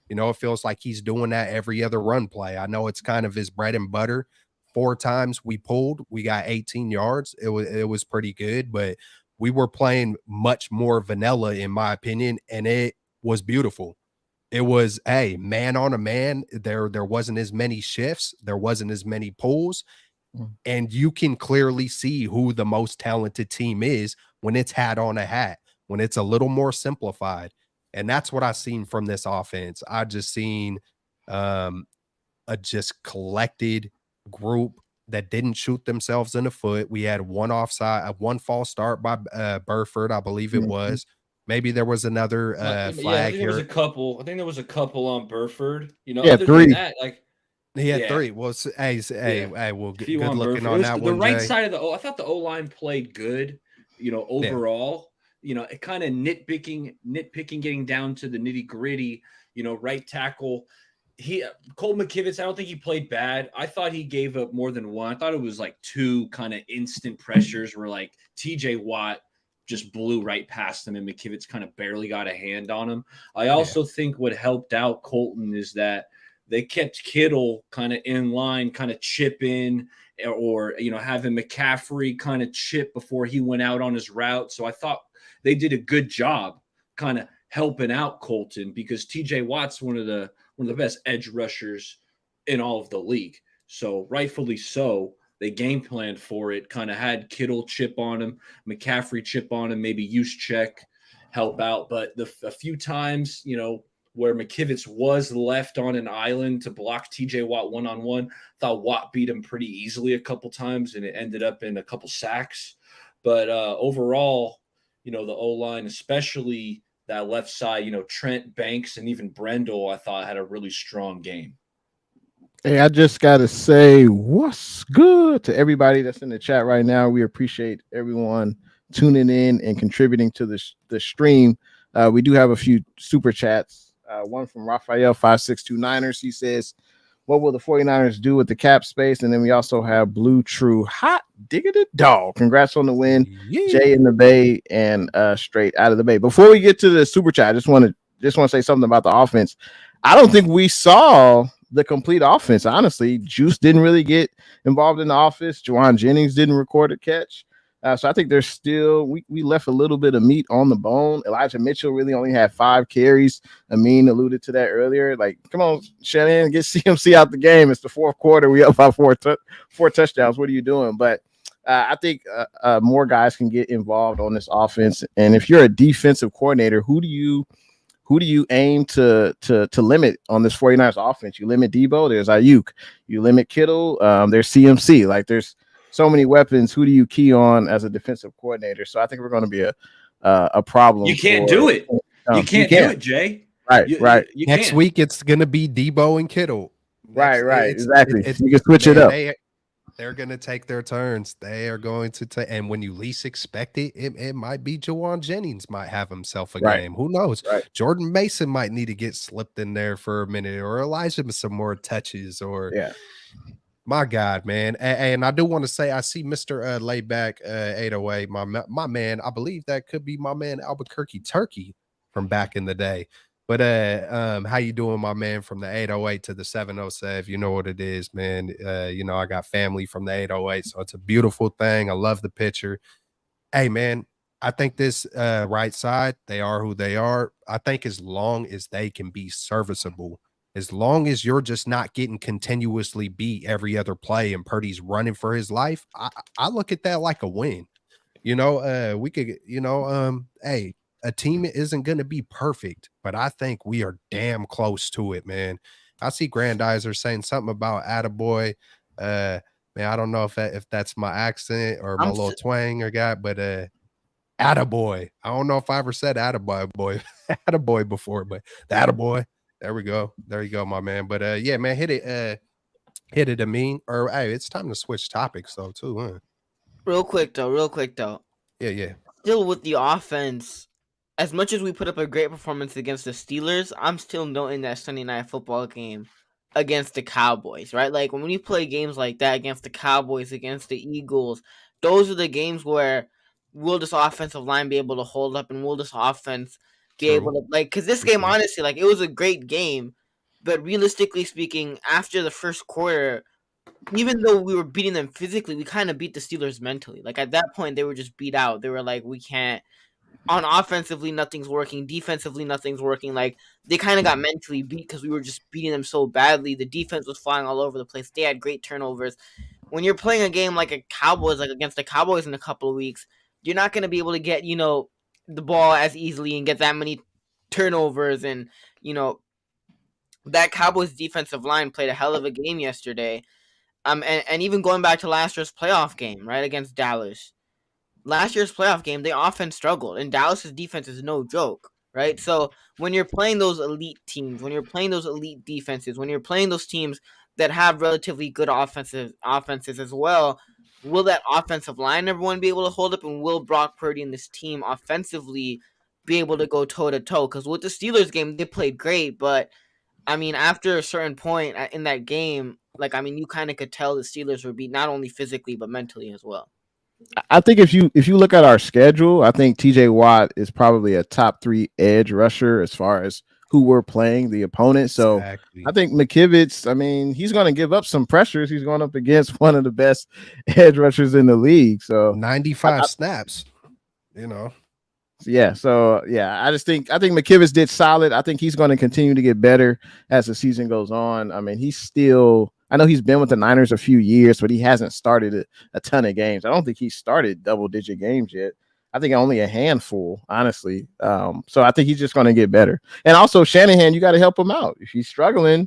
It feels like he's doing that every other run play. I know it's kind of his bread and butter. 4 times we pulled, we got 18 yards. It was pretty good, but we were playing much more vanilla in my opinion, and it was beautiful. It was man on a man. There wasn't as many shifts, there wasn't as many pulls. And you can clearly see who the most talented team is when it's hat on a hat, when it's a little more simplified. And that's what I've seen from this offense. I just seen a just collected group that didn't shoot themselves in the foot. We had one offside, one false start by Burford, I believe it was. Maybe there was another flag here. There was a couple. I think there was a couple on Burford. Other 3. Than that, like he had 3. Well, well, good looking on that the one. right Jay. side of I thought the O line played good. Overall, it kind of nitpicking, getting down to the nitty gritty. Right tackle. Cole McKivitz, I don't think he played bad. I thought he gave up more than one. I thought it was like 2 kind of instant pressures where like TJ Watt just blew right past him and McKivitz kind of barely got a hand on him. I also think what helped out Colton is that they kept Kittle kind of in line, kind of chip in, or having McCaffrey kind of chip before he went out on his route. So I thought they did a good job kind of helping out Colton because TJ Watt's one of the best edge rushers in all of the league. So rightfully so, they game planned for it, kind of had Kittle chip on him, McCaffrey chip on him, maybe Juszczyk help out. But a few times, where McKivitz was left on an island to block TJ Watt one-on-one, thought Watt beat him pretty easily a couple times, and it ended up in a couple sacks. But overall, the O-line, especially that left side, Trent, Banks, and even Brendel, I thought had a really strong game. Hey, I just got to say what's good to everybody that's in the chat right now. We appreciate everyone tuning in and contributing to the stream. We do have a few super chats. One from Raphael 5629ers. He says, what will the 49ers do with the cap space? And then we also have Blue True Hot Diggity Dog. Congrats on the win. Yeah. Jay in the Bay and straight out of the Bay. Before we get to the super chat, I just want to say something about the offense. I don't think we saw the complete offense. Honestly, Juice didn't really get involved in the offense. Juwan Jennings didn't record a catch. So I think there's still, we left a little bit of meat on the bone. Elijah Mitchell really only had 5 carries. Amin alluded to that earlier. Like, come on, Shannon, get CMC out the game. It's the 4th quarter. We up by 4 touchdowns. What are you doing? But I think more guys can get involved on this offense. And if you're a defensive coordinator, who do you aim to limit on this 49ers offense? You limit Debo, there's Aiyuk. You limit Kittle, there's CMC. Like, there's so many weapons. Who do you key on as a defensive coordinator? So I think we're going to be a problem. You can't do it. You can't do it, Jay. Right, right, You Next can't. week it's gonna be Debo and Kittle. right, right. It's Exactly. it's You can switch it man, up. they're gonna take their turns. They are going to take, and when you least expect it, it might be Jawan Jennings might have himself a Right, game. Who knows? right. Jordan Mason might need to get slipped in there for a minute, or Elijah with some more touches, or Yeah. my God, man. And I do want to say I see Mr. Layback 808, my man. I believe that could be my man Albuquerque Turkey from back in the day. But how you doing, my man, from the 808 to the 707? You know what it is, man. You know, I got family from the 808, so it's a beautiful thing. I love the picture. Hey, man, I think this right side, they are who they are. I think as long as they can be serviceable, as long as you're just not getting continuously beat every other play and Purdy's running for his life, I look at that like a win. You know, we could, hey, a team isn't going to be perfect, but I think we are damn close to it, man. I see Grandizer saying something about attaboy. Man, I don't know if that's my accent or my I'm little s- twang or guy, but attaboy. I don't know if I ever said attaboy boy, attaboy before, but the attaboy. There we go. There you go, my man. But yeah, man, hit it, Amin. Or hey, it's time to switch topics though, too, huh? real quick though. Yeah, yeah. Still with the offense, as much as we put up a great performance against the Steelers, I'm still noting that Sunday night football game against the Cowboys, right? Like when we play games like that against the Cowboys, against the Eagles, those are the games where will this offensive line be able to hold up, and will this offense be able True. to, like, because this For game, sure. honestly, like, it was a great game, but realistically speaking, after the first quarter, even though we were beating them physically, we kind of beat the Steelers mentally. Like at that point, they were just beat out. They were like, we can't. On offensively, nothing's working. Defensively, nothing's working. Like they kind of got mentally beat because we were just beating them so badly. The defense was flying all over the place. They had great turnovers. When you're playing a game like a Cowboys, like against the Cowboys in a couple of weeks, you're not going to be able to get the ball as easily and get that many turnovers. And you know that Cowboys defensive line played a hell of a game yesterday. And even going back to last year's playoff game, right, against Dallas. Last year's playoff game, the offense struggled, and Dallas's defense is no joke, right? So when you're playing those elite teams, when you're playing those elite defenses, when you're playing those teams that have relatively good offenses as well, will that offensive line number one be able to hold up, and will Brock Purdy and this team offensively be able to go toe to toe? Because with the Steelers game, they played great, but I mean, after a certain point in that game, like I mean, you kind of could tell the Steelers were beat not only physically but mentally as well. I think if you look at our schedule, I think TJ Watt is probably a top 3 edge rusher as far as who we're playing, the opponent. So Exactly. I think McKivitz, I mean, he's going to give up some pressures. He's going up against one of the best edge rushers in the league. So 95 snaps, you know. yeah, I think McKivitz did solid. I think he's going to continue to get better as the season goes on. I mean, I know he's been with the Niners a few years, but he hasn't started a ton of games. I don't think he started double-digit games yet. I think only a handful, honestly. So I think he's just going to get better. And also Shanahan, you got to help him out. If he's struggling,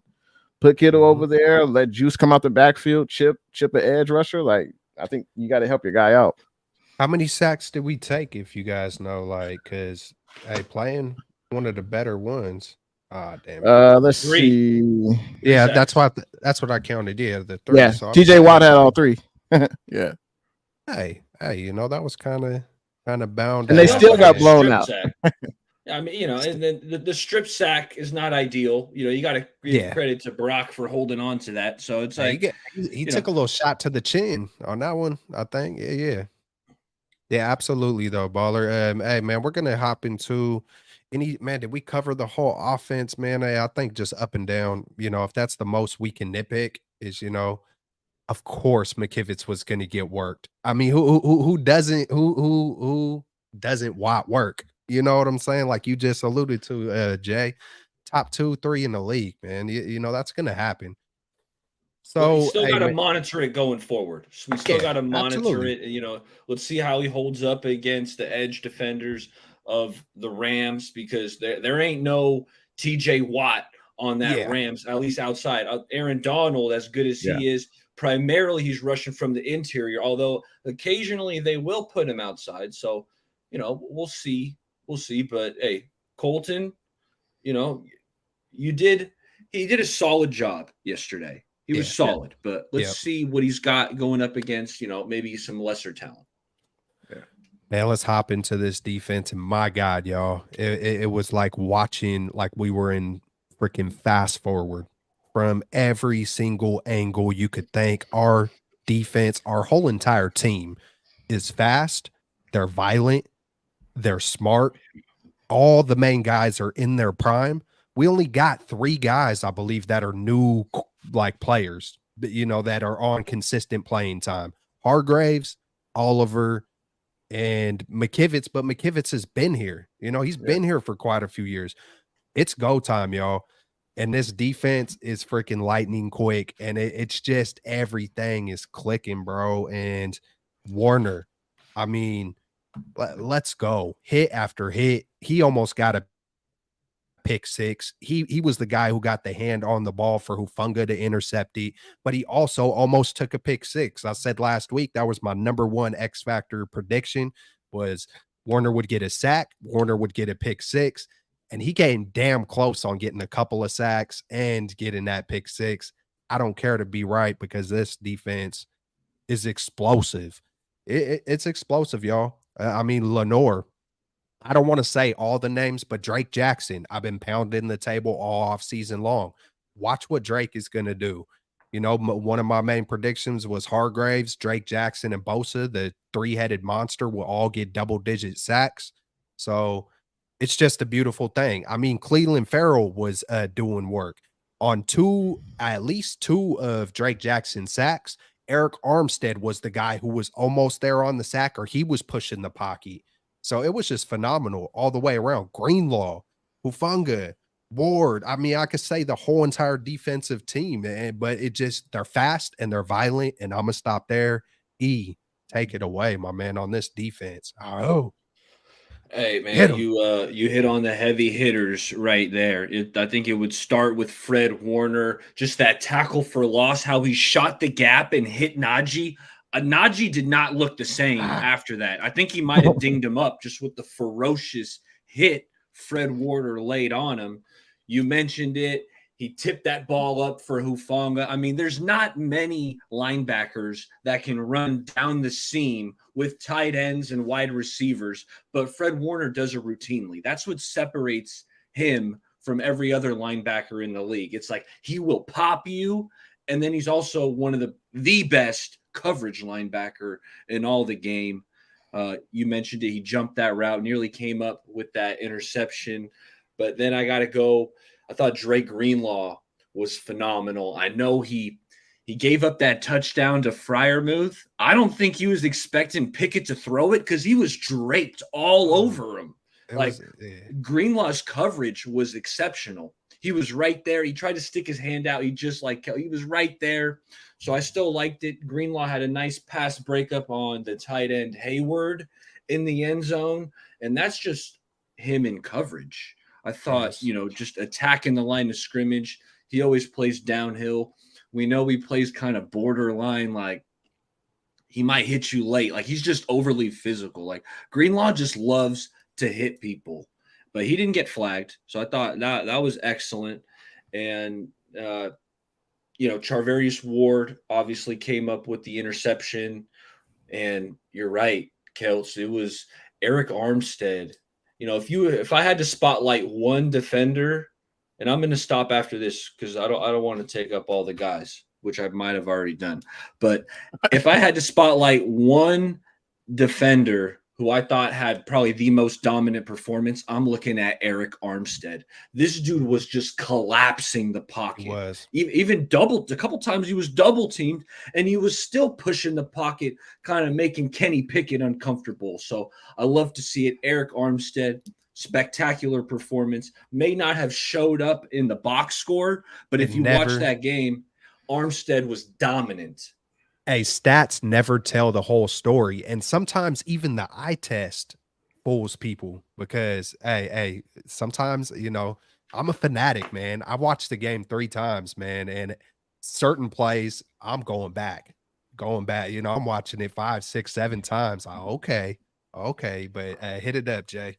put Kittle over there, let Juice come out the backfield, chip an edge rusher. Like, I think you got to help your guy out. How many sacks did we take, if you guys know? Like, because hey, playing one of the better ones. Ah, damn it. Let's 3. see. Yeah, sacks. that's what I counted. Yeah, the 3. Yeah, So TJ Watt had all 3. Yeah. Hey, you know, that was kind of bound. And to they still happen, got man. blown Strip out. sack. I mean, and then the strip sack is not ideal. You got to give Yeah. credit to Brock for holding on to that. So it's Hey, like he took a little shot to the chin on that one, I think. Yeah, absolutely though, baller. Hey man, we're gonna hop into did we cover the whole offense, man? Hey, I think just up and down, if that's the most we can nitpick is, of course McKivitz was gonna get worked. I mean, who doesn't want work? You know what I'm saying? Like you just alluded to, Jay, top 2, 3 in the league, man. You know that's gonna happen. But you So, still hey, got to man, monitor it going forward. So we still yeah, got to monitor absolutely. it. Let's see how he holds up against the edge defenders of the Rams, because there ain't no TJ Watt on that Yeah, Rams, at least outside. Aaron Donald, as good as Yeah. he is, primarily he's rushing from the interior, although occasionally they will put him outside. So, we'll see. We'll see. But hey, Colton, you know, you did he did a solid job yesterday. He was Yeah. solid, but let's Yep. see what he's got going up against, maybe some lesser talent. Man, let's hop into this defense. And my God, y'all, it was like watching, like we were in freaking fast forward from every single angle you could think. Our defense, our whole entire team is fast. They're violent. They're smart. All the main guys are in their prime. We only got 3 guys, I believe, that are new, like players, that are on consistent playing time. Hargraves, Oliver, and McKivitz, but McKivitz has been here. He's been here for quite a few years. It's go time, y'all. And this defense is freaking lightning quick. And it's just everything is clicking, bro. And Warner, I mean, let's go. Hit after hit. He almost got a pick six. He was the guy who got the hand on the ball for Hufanga to intercept it, but he also almost took a pick six. I said last week that was my number one X factor prediction was Warner would get a sack, Warner would get a pick six, and he came damn close on getting a couple of sacks and getting that pick six. I don't care to be right because this defense is explosive. It's explosive, y'all. I mean, Lenore, I don't want to say all the names, but Drake Jackson, I've been pounding the table all off season long. Watch what Drake is going to do. One of my main predictions was Hargraves, Drake Jackson, and Bosa, the 3-headed monster, will all get double-digit sacks. So it's just a beautiful thing. I mean, Cleveland Farrell was doing work on at least two of Drake Jackson's sacks. Eric Armstead was the guy who was almost there on the sack, or he was pushing the pocket. So it was just phenomenal all the way around. Greenlaw, Hufanga, Ward. I mean, I could say the whole entire defensive team, but they're fast and they're violent. And I'm gonna stop there. Take it away, my man, on this defense. Oh, Hey man, you hit on the heavy hitters right there. I think it would start with Fred Warner, just that tackle for loss, how he shot the gap and hit Najee. Najee did not look the same after that. I think he might have dinged him up just with the ferocious hit Fred Warner laid on him. You mentioned it. He tipped that ball up for Hufanga. I mean, there's not many linebackers that can run down the seam with tight ends and wide receivers, but Fred Warner does it routinely. That's what separates him from every other linebacker in the league. It's like he will pop you, and then he's also one of the best coverage linebacker in all the game. You mentioned it. He jumped that route, nearly came up with that interception. But then I got to go. I thought Drake Greenlaw was phenomenal. I know he gave up that touchdown to Freiermuth. I don't think he was expecting Pickett to throw it because he was draped all over him. Greenlaw's coverage was exceptional. He was right there. He tried to stick his hand out. He was right there. So I still liked it. Greenlaw had a nice pass breakup on the tight end Hayward in the end zone. And that's just him in coverage. I thought, just attacking the line of scrimmage. He always plays downhill. We know he plays kind of borderline, like he might hit you late. Like he's just overly physical. Like Greenlaw just loves to hit people, but he didn't get flagged. So I thought that was excellent. And, Charvarius Ward obviously came up with the interception. And you're right, Kelts. It was Eric Armstead. If I had to spotlight one defender, and I'm going to stop after this because I don't want to take up all the guys, which I might have already done. But if I had to spotlight one defender who I thought had probably the most dominant performance, I'm looking at Eric Armstead. This dude was just collapsing the pocket. He was. Even doubled a couple times. He was double teamed, and he was still pushing the pocket, kind of making Kenny Pickett uncomfortable. So I love to see it. Eric Armstead, spectacular performance. May not have showed up in the box score, but if you watch that game, Armstead was dominant. Hey, stats never tell the whole story. And sometimes even the eye test fools people because, hey, sometimes, I'm a fanatic, man. I watched the game 3 times, man. And certain plays, I'm going back. I'm watching it 5, 6, 7 times. Okay. But hit it up, Jay.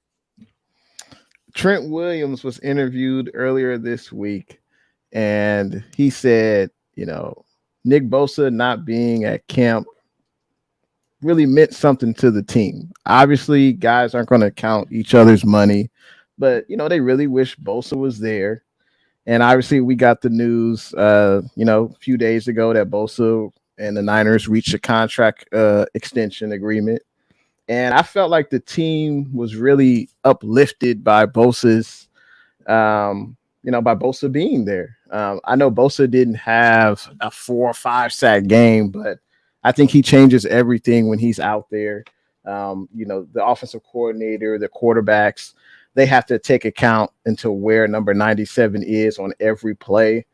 Trent Williams was interviewed earlier this week, and he said, Nick Bosa not being at camp really meant something to the team. Obviously, guys aren't going to count each other's money, but they really wish Bosa was there. And obviously, we got the news, a few days ago that Bosa and the Niners reached a contract extension agreement. And I felt like the team was really uplifted by Bosa's, by Bosa being there. I know Bosa didn't have a 4 or 5 sack game, but I think he changes everything when he's out there. The offensive coordinator, the quarterbacks, they have to take account into where number 97 is on every play.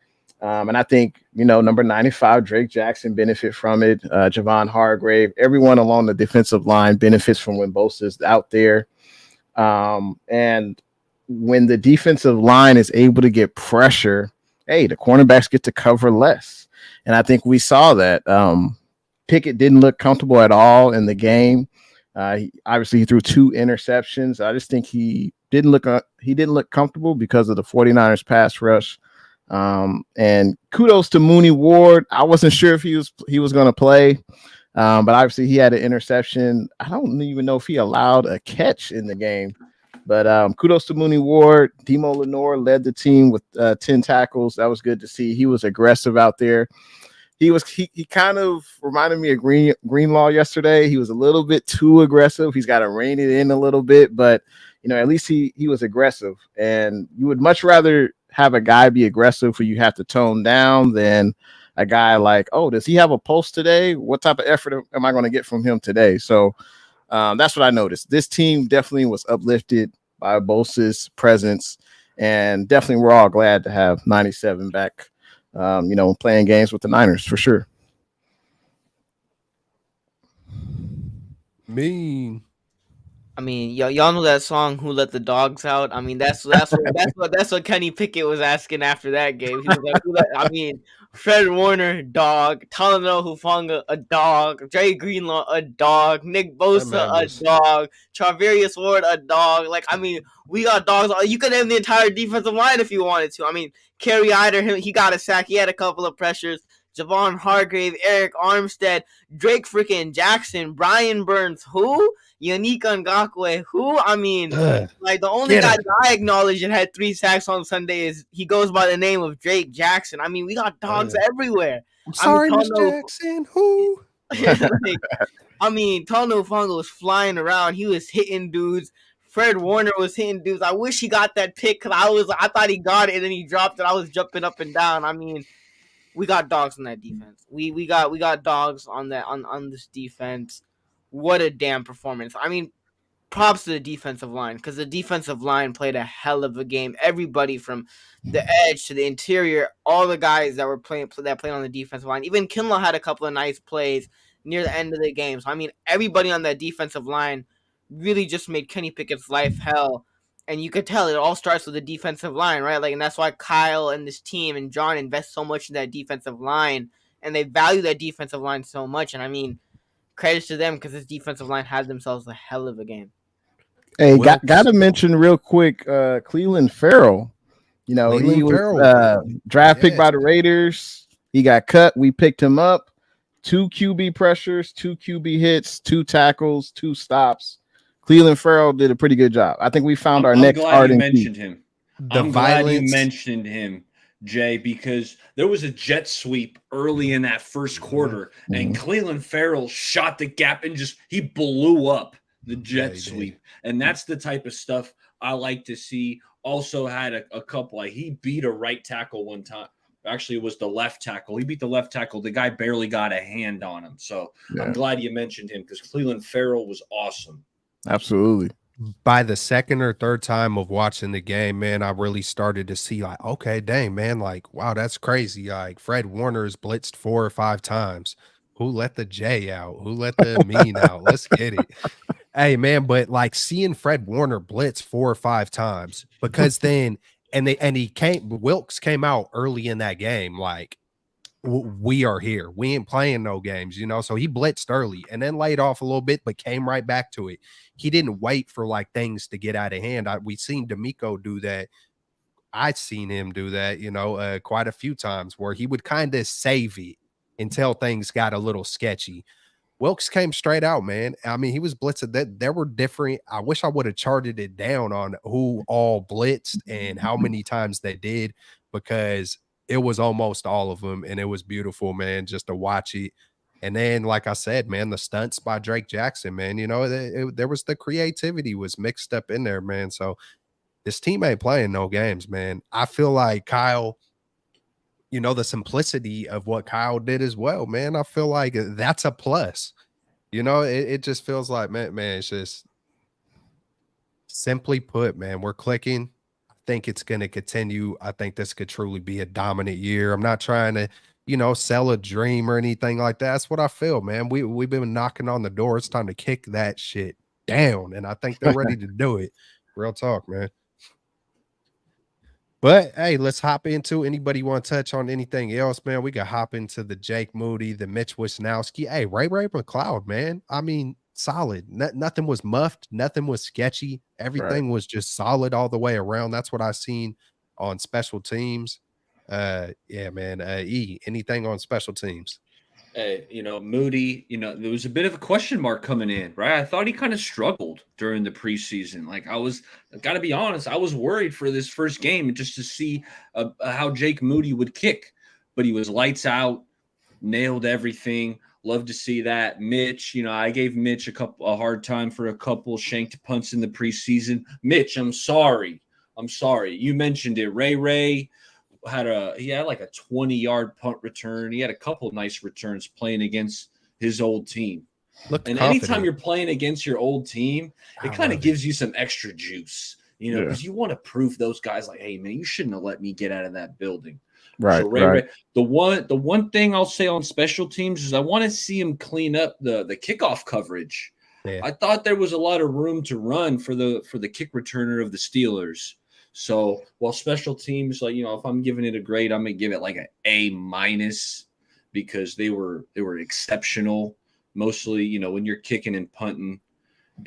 And I think, number 95, Drake Jackson benefit from it. Javon Hargrave, everyone along the defensive line benefits from when Bosa's out there. And when the defensive line is able to get pressure, hey, the cornerbacks get to cover less. And I think we saw that. Pickett didn't look comfortable at all in the game. He threw 2 interceptions. I just think he didn't look comfortable because of the 49ers pass rush. And kudos to Mooney Ward. I wasn't sure if he was going to play, but obviously he had an interception. I don't even know if he allowed a catch in the game. But kudos to Mooney Ward. Demo Lenore led the team with 10 tackles. That was good to see. He was aggressive out there. He kind of reminded me of Greenlaw yesterday. He was a little bit too aggressive. He's got to rein it in a little bit, but at least he was aggressive. And you would much rather have a guy be aggressive who you have to tone down than a guy like, oh, does he have a pulse today? What type of effort am I going to get from him today? So that's what I noticed. This team definitely was uplifted by Bosa's presence, and definitely we're all glad to have 97 back. Playing games with the Niners for sure. Mean. I mean, y'all know that song "Who Let the Dogs Out." I mean, that's what Kenny Pickett was asking after that game. He was like, Fred Warner, dog. Talanoa Hufanga, a dog. Jay Greenlaw, a dog. Nick Bosa, a dog. Charvarius Ward, a dog. We got dogs. You could name the entire defensive line if you wanted to. Kerry Eider, he got a sack. He had a couple of pressures. Javon Hargrave, Eric Armstead, Drake freaking Jackson, Brian Burns, who? Yannick Ngakoue, who? The only guy that I acknowledge that had 3 sacks on Sunday is he goes by the name of Drake Jackson. We got dogs everywhere. I'm sorry, Miss Jackson, who? Talanoa Hufanga was flying around. He was hitting dudes. Fred Warner was hitting dudes. I wish he got that pick because I thought he got it and then he dropped it. I was jumping up and down. We got dogs on that defense. We got dogs on that on this defense. What a damn performance. Props to the defensive line because the defensive line played a hell of a game. Everybody from the edge to the interior, all the guys that played on the defensive line. Even Kinlaw had a couple of nice plays near the end of the game. So everybody on that defensive line really just made Kenny Pickett's life hell. And you could tell it all starts with the defensive line, right? And that's why Kyle and this team and John invest so much in that defensive line, and they value that defensive line so much. And credits to them because this defensive line had themselves a hell of a game. Hey, got to mention real quick, Cleveland Farrell. He was draft pick by the Raiders. He got cut. We picked him up. 2 QB pressures, 2 QB hits, 2 tackles, 2 stops. Cleveland Farrell did a pretty good job. I think we found our next starting. I'm glad you mentioned him, Jay, because there was a jet sweep early in that first quarter, and Cleveland Farrell shot the gap and he blew up the jet sweep. And that's the type of stuff I like to see. Also had a couple. He beat a right tackle one time. Actually, it was the left tackle. He beat the left tackle. The guy barely got a hand on him. So I'm glad you mentioned him because Cleveland Farrell was awesome. Absolutely. By the second or third time of watching the game, man, I really started to see okay, dang, man, wow, that's crazy. Fred Warner's blitzed 4 or 5 times. Who let the J out? Who let the mean out? Let's get it. Hey, man, but seeing Fred Warner blitz 4 or 5 times because then Wilkes came out early in that game. we are here. We ain't playing no games, So he blitzed early and then laid off a little bit, but came right back to it. He didn't wait for like things to get out of hand. We seen D'Amico do that. I'd seen him do that, quite a few times where he would kind of save it until things got a little sketchy. Wilkes came straight out, man. I mean, he was blitzing. That there were different. I wish I would have charted it down on who all blitzed and how many times they did, because it was almost all of them, and it was beautiful, man, just to watch it. And then, like I said, man, the stunts by Drake Jackson, man, there was the creativity was mixed up in there, man. So this team ain't playing no games, man. I feel like Kyle, the simplicity of what Kyle did as well, man. I feel like that's a plus. It just feels like, man, it's just simply put, man, we're clicking. I think it's going to continue. I think this could truly be a dominant year. I'm not trying to, sell a dream or anything like that. That's what I feel, man. We've been knocking on the door. It's time to kick that shit down. And I think they're ready to do it. Real talk, man. But hey, let's hop into anybody want to touch on anything else, man. We could hop into the Jake Moody, the Mitch Wisnowski. Hey, Ray McLeod, man. I mean, solid. Nothing was muffed, nothing was sketchy. Everything was just solid all the way around. That's what I seen on special teams. Yeah, man. Anything on special teams? Moody, there was a bit of a question mark coming in, right? I thought he kind of struggled during the preseason. Like I got to be honest, I was worried for this first game just to see how Jake Moody would kick, but he was lights out, nailed everything. Love to see that. Mitch, I gave Mitch a hard time for a couple shanked punts in the preseason. Mitch, I'm sorry. You mentioned it. Ray he had like a 20-yard punt return. He had a couple nice returns playing against his old team. Anytime you're playing against your old team, it kind of gives you some extra juice, because you want to prove those guys like, hey man, you shouldn't have let me get out of that building. Right. So Ray, the one thing I'll say on special teams is I want to see him clean up the kickoff coverage. Yeah. I thought there was a lot of room to run for the kick returner of the Steelers. So while special teams, like, if I'm giving it a grade, I'm gonna give it like an A- because they were exceptional. Mostly, when you're kicking and punting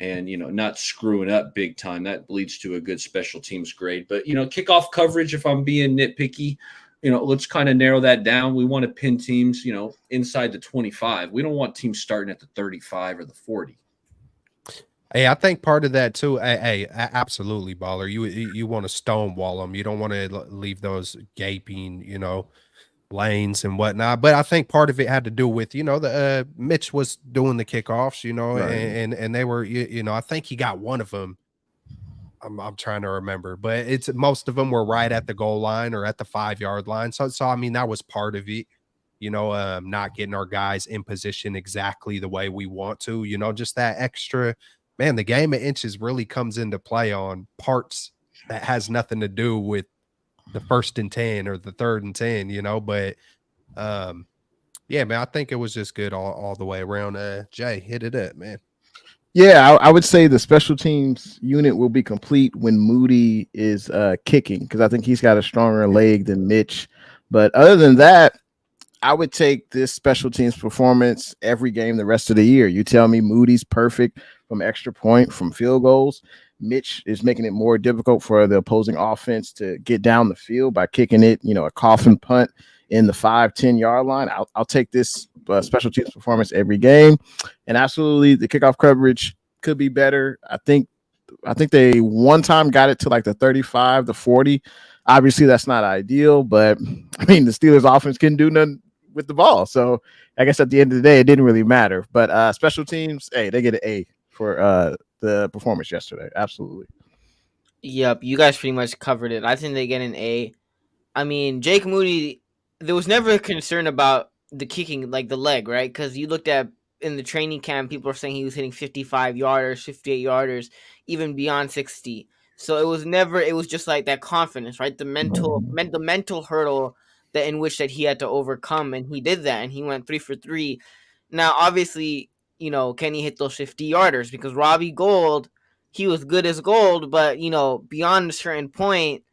and not screwing up big time, that leads to a good special teams grade. But kickoff coverage, if I'm being nitpicky, let's kind of narrow that down. We want to pin teams, inside the 25. We don't want teams starting at the 35 or the 40. Hey, I think part of that too. Hey, absolutely, baller. You want to stonewall them. You don't want to leave those gaping, lanes and whatnot. But I think part of it had to do with, the Mitch was doing the kickoffs, and they were, I think he got one of them. I'm trying to remember, but most of them were right at the goal line or at the 5-yard line. So I mean, that was part of it. Not getting our guys in position exactly the way we want to. Just that extra. Man, the game of inches really comes into play on parts that has nothing to do with the 1st and 10 or the 3rd and 10, but yeah, man, I think it was just good all the way around. Jay, hit it up, man. Yeah, I would say the special teams unit will be complete when Moody is kicking, because I think he's got a stronger leg than Mitch. But other than that, I would take this special teams performance every game the rest of the year. You tell me Moody's perfect from extra point, from field goals. Mitch is making it more difficult for the opposing offense to get down the field by kicking it, a coffin punt in the 5-10 yard line. I'll take this special teams performance every game. And absolutely, the kickoff coverage could be better. I think they one time got it to like the 35 to 40. Obviously, that's not ideal, but I mean, the Steelers offense couldn't do nothing with the ball. So I guess at the end of the day, it didn't really matter. But special teams, hey, they get an A for the performance yesterday. Absolutely. Yep, you guys pretty much covered it. I think they get an A. I mean, Jake Moody, there was never a concern about the kicking, like the leg, right? Because you looked at in the training camp, people are saying he was hitting 55 yarders, 58 yarders, even beyond 60. So it was just like that confidence, right? The mental hurdle that in which that he had to overcome, and he did that, and he went 3 for 3. Now, obviously, Kenny hit those 50 yarders because Robbie Gould, he was good as gold, but beyond a certain point,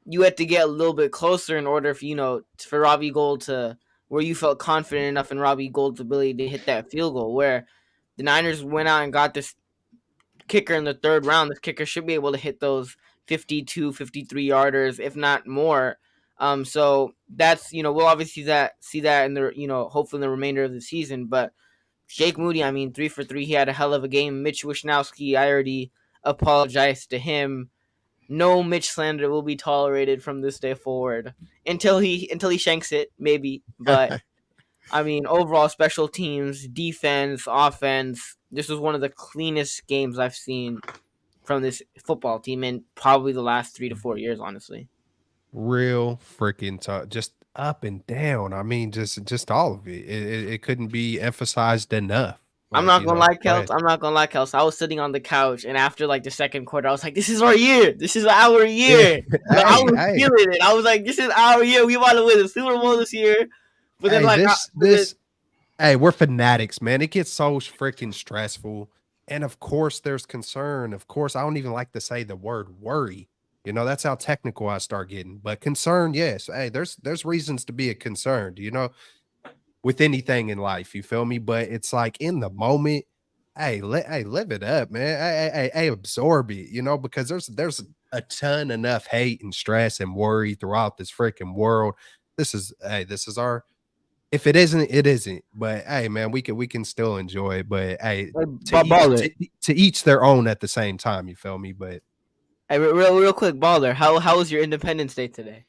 you had to get a little bit closer in order for Robbie Gould to where you felt confident enough in Robbie Gould's ability to hit that field goal, where the Niners went out and got this kicker in the third round. This kicker should be able to hit those 52, 53 yarders, if not more. So that's, we'll obviously see that in the, hopefully in the remainder of the season. But Jake Moody, 3 for 3. He had a hell of a game. Mitch Wishnowsky, I already apologized to him. No Mitch slander will be tolerated from this day forward until he shanks it, maybe. But overall, special teams, defense, offense. This was one of the cleanest games I've seen from this football team in probably the last 3 to 4 years, honestly. Real freaking tough, just up and down. Just all of it. It couldn't be emphasized enough. I'm not gonna lie, Kels. I'm not gonna lie, Kels. I was sitting on the couch, and after like the second quarter, I was like, "This is our year. This is our year." Yeah. I was feeling it. I was like, "This is our year. We want to win the Super Bowl this year." But then, hey, we're fanatics, man. It gets so freaking stressful, and of course, there's concern. Of course, I don't even like to say the word worry. That's how technical I start getting. But concern, yes. Hey, there's reasons to be concerned. With anything in life, you feel me? But it's like in the moment, hey, live it up, man. Hey, absorb it, because there's a ton enough hate and stress and worry throughout this freaking world. This is our. If it isn't, it isn't. But hey, man, we can still enjoy it. But hey, to each their own at the same time. You feel me? But hey, real quick, Baller, how was your Independence Day today?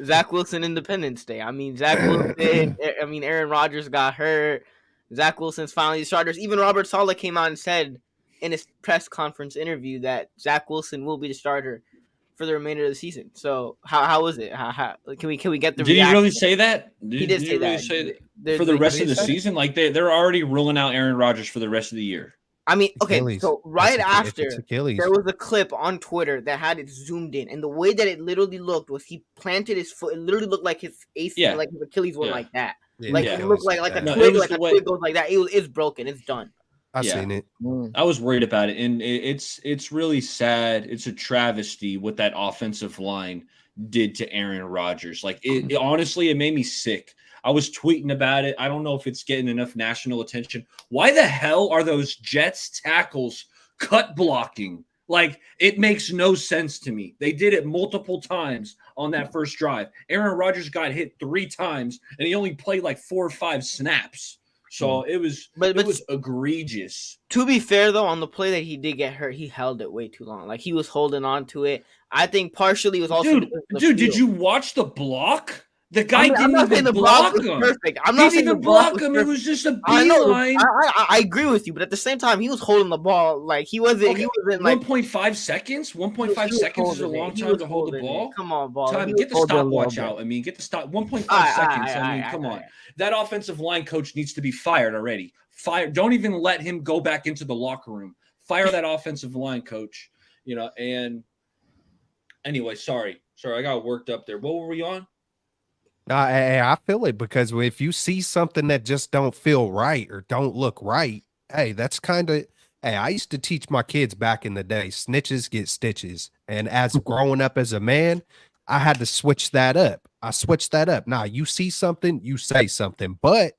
Zach Wilson Independence Day. Zach Wilson. Aaron Rodgers got hurt. Zach Wilson's finally the starters. Even Robert Saleh came out and said in his press conference interview that Zach Wilson will be the starter for the remainder of the season. So how was it? How can we get the? Did he really say that? He did say that for the rest of the season. Like they're already ruling out Aaron Rodgers for the rest of the year. Okay, Achilles. so right after there was a clip on Twitter that had it zoomed in, and the way that it literally looked was he planted his foot. It literally looked like his AC, like his Achilles went like that. It looked like a twig, like a twig goes like that. It's broken. It's done. I've seen it. I was worried about it, and it's really sad. It's a travesty what that offensive line did to Aaron Rodgers. Like it honestly, it made me sick. I was tweeting about it. I don't know if it's getting enough national attention. Why the hell are those Jets tackles cut blocking? Like, it makes no sense to me. They did it multiple times on that first drive. Aaron Rodgers got hit 3 times, and he only played like 4 or 5 snaps. So it was egregious. To be fair, though, on the play that he did get hurt, he held it way too long. Like, he was holding on to it. I think partially it was also Dude, did you watch the block? The guy didn't even block him. Perfect. I'm not saying the block him. It was just a beeline. I agree with you, but at the same time, he was holding the ball like he wasn't. Okay. He wasn't like 1.5 seconds. 1.5 seconds is a long time to hold the ball. Come on, ball. Get the stopwatch out. Get the stop. 1.5 seconds. Come on. That offensive line coach needs to be fired already. Don't even let him go back into the locker room. Fire that offensive line coach. And anyway, sorry, I got worked up there. What were we on? I feel it because if you see something that just don't feel right or don't look right, hey, that's kind of. Hey, I used to teach my kids back in the day, snitches get stitches. And as growing up as a man, I had to switch that up. I switched that up. Now, you see something, you say something, but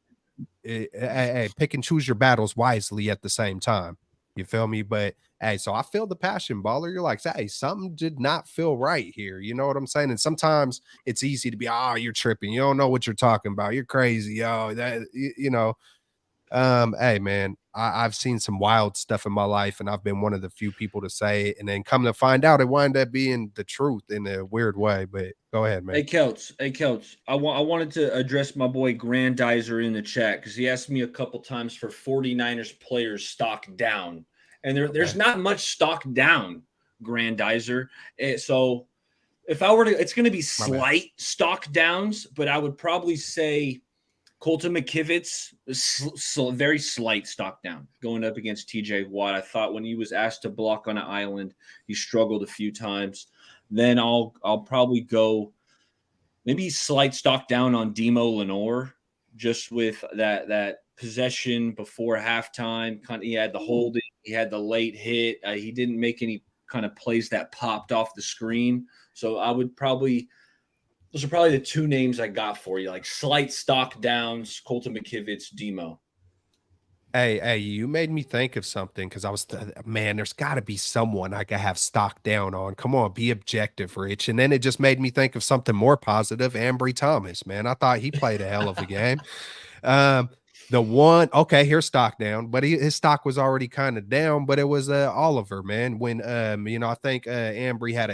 hey, pick and choose your battles wisely at the same time. You feel me? But hey, so I feel the passion, Baller. You're like, hey, something did not feel right here. You know what I'm saying? And sometimes it's easy to be, you're tripping. You don't know what you're talking about. You're crazy. Hey, man, I've seen some wild stuff in my life, and I've been one of the few people to say it. And then come to find out, it wound up being the truth in a weird way. But go ahead, man. Hey, Kelts. I wanted to address my boy Grandizer in the chat because he asked me a couple times for 49ers players stock down. And there's not much stock down, Grandizer. So if I were to, it's going to be slight stock downs, but I would probably say Colton McKivitz, very slight stock down going up against TJ Watt. I thought when he was asked to block on an island, he struggled a few times. Then I'll probably go maybe slight stock down on Demo Lenore, just with that possession before halftime. He had the holding, he had the late hit. He didn't make any kind of plays that popped off the screen. So I would probably Those are probably the two names I got for you, like slight stock downs, Colton McKivitz, Demo. Hey, you made me think of something because I was, man, there's got to be someone I could have stock down on. Come on, be objective, Rich. And then it just made me think of something more positive. Ambry Thomas, man, I thought he played a hell of a game. Um, the one, okay, here's stock down, but his stock was already kind of down. But it was Oliver, man. When I think Ambry had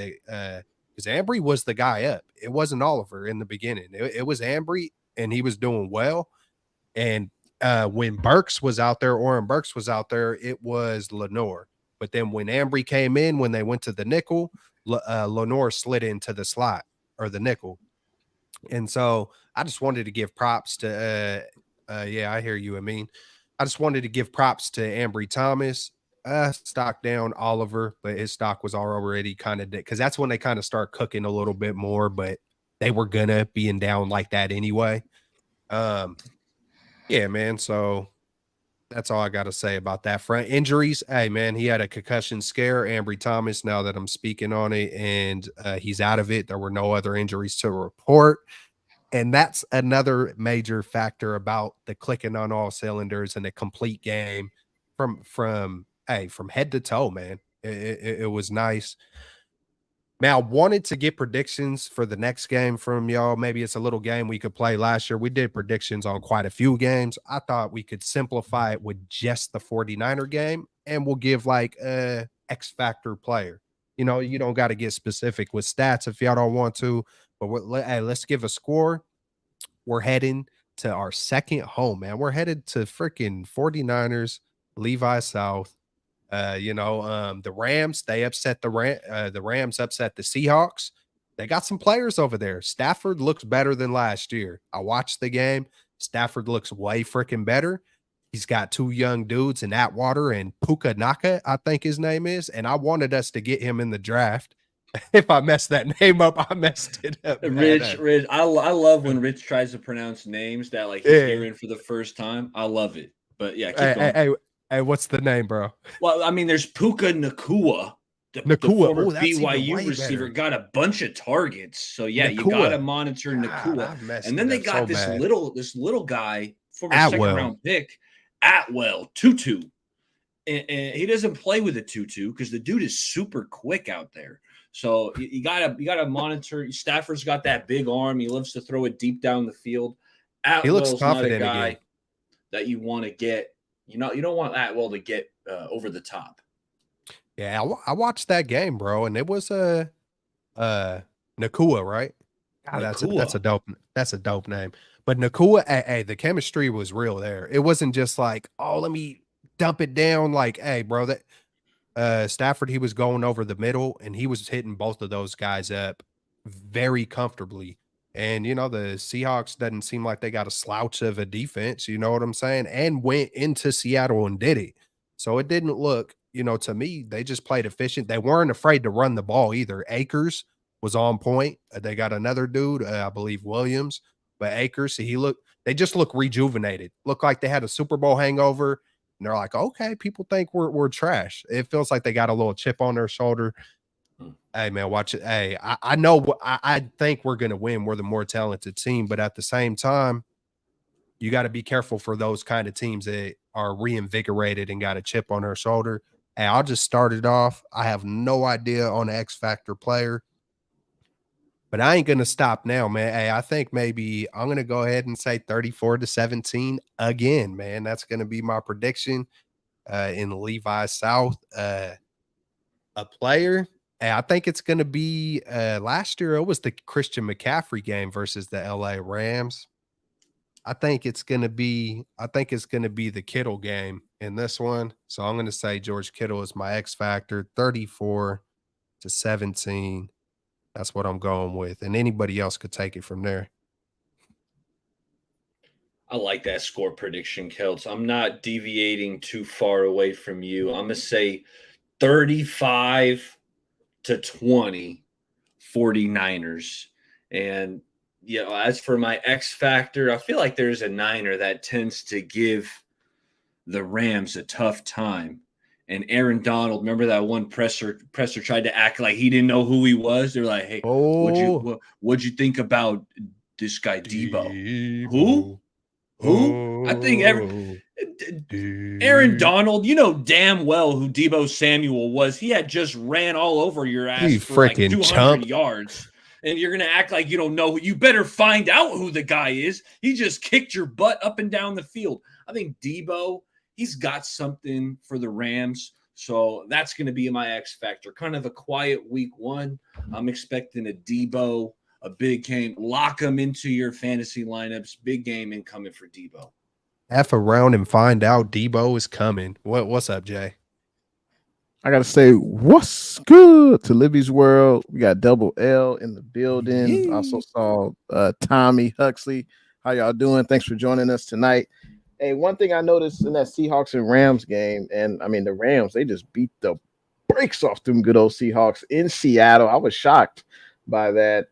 because Ambry was the guy up. It wasn't Oliver in the beginning. It was Ambry, and he was doing well. And when Burks was out there, Oren Burks was out there, it was Lenore. But then when Ambry came in, when they went to the nickel, Lenore slid into the slot or the nickel. And so I just wanted to give props to, yeah, I hear you. I mean, I just wanted to give props to Ambry Thomas. Stock down Oliver, but his stock was already kind of because that's when they kind of start cooking a little bit more, but they were gonna being down like that anyway. Yeah, man. So that's all I got to say about that front. Injuries. Hey, man, he had a concussion scare, Ambry Thomas, now that I'm speaking on it, and he's out of it. There were no other injuries to report. And that's another major factor about the clicking on all cylinders and a complete game from head to toe, man. It was nice. Now, I wanted to get predictions for the next game from y'all. Maybe it's a little game we could play last year. We did predictions on quite a few games. I thought we could simplify it with just the 49er game, and we'll give like a X factor player. You know, you don't got to get specific with stats if y'all don't want to, but let's give a score. We're heading to our second home, man. We're headed to freaking 49ers, Levi South. The Rams, they upset the Rams upset the Seahawks. They got some players over there. Stafford looks better than last year. I watched the game. Stafford looks way freaking better. He's got two young dudes in Atwater and Puka Naka, I think his name is. And I wanted us to get him in the draft. If I messed that name up, I messed it up. Rich, I love when Rich tries to pronounce names that like he's hearing for the first time. I love it. But yeah, keep going. Hey, what's the name, bro? Well, I mean, there's Puka Nacua, the former BYU receiver, got a bunch of targets. So yeah, you got to monitor Nacua. And then they got this little guy, former second-round pick, Atwell, Tutu. And he doesn't play with a tutu because the dude is super quick out there. So you gotta monitor. Stafford's got that big arm. He loves to throw it deep down the field. Atwell's not a guy that you want to get. You don't want Atwell to get over the top. Yeah, I watched that game, bro, and it was Nakua, right? God, that's a dope name. But Nakua, hey, the chemistry was real there. It wasn't just like, oh, let me dump it down. Like, hey, bro, that Stafford, he was going over the middle and he was hitting both of those guys up very comfortably. And, the Seahawks doesn't seem like they got a slouch of a defense, you know what I'm saying? And went into Seattle and did it. So it didn't look, to me, they just played efficient. They weren't afraid to run the ball either. Akers was on point. They got another dude, I believe Williams, but Akers, they just look rejuvenated. Look like they had a Super Bowl hangover. And they're like, okay, people think we're trash. It feels like they got a little chip on their shoulder. Hey, man, watch it. Hey, I know I think we're going to win. We're the more talented team. But at the same time, you got to be careful for those kind of teams that are reinvigorated and got a chip on their shoulder. Hey, I'll just start it off. I have no idea on an X Factor player. But I ain't going to stop now, man. Hey, I think maybe I'm going to go ahead and say 34-17 again, man. That's going to be my prediction in Levi South. A player, hey, I think it's going to be last year it was the Christian McCaffrey game versus the LA Rams. I think it's going to be the Kittle game in this one. So I'm going to say George Kittle is my X Factor, 34-17. That's what I'm going with. And anybody else could take it from there. I like that score prediction, Kelts. I'm not deviating too far away from you. I'm going to say 35-20 49ers. And, as for my X factor, I feel like there's a Niner that tends to give the Rams a tough time. and Aaron Donald. Remember that one presser tried to act like he didn't know who he was. They're like, "Hey, what'd you think about this guy Debo? Who? I think Aaron Donald, you know damn well who Debo Samuel was. He had just ran all over your ass for like 200 yards. And you're going to act like you don't know. You better find out who the guy is. He just kicked your butt up and down the field. I think Debo, he's got something for the Rams. So that's going to be my X factor. Kind of a quiet week one. I'm expecting a Debo, a big game. Lock him into your fantasy lineups. Big game incoming for Debo. F around and find out Debo is coming. What's up, Jay? I gotta say, what's good to Libby's World? We got Double L in the building. Yee. Also saw Tommy Huxley. How y'all doing? Thanks for joining us tonight. Hey, one thing I noticed in that Seahawks and Rams game, and I mean the Rams, they just beat the brakes off them good old Seahawks in Seattle. I was shocked by that.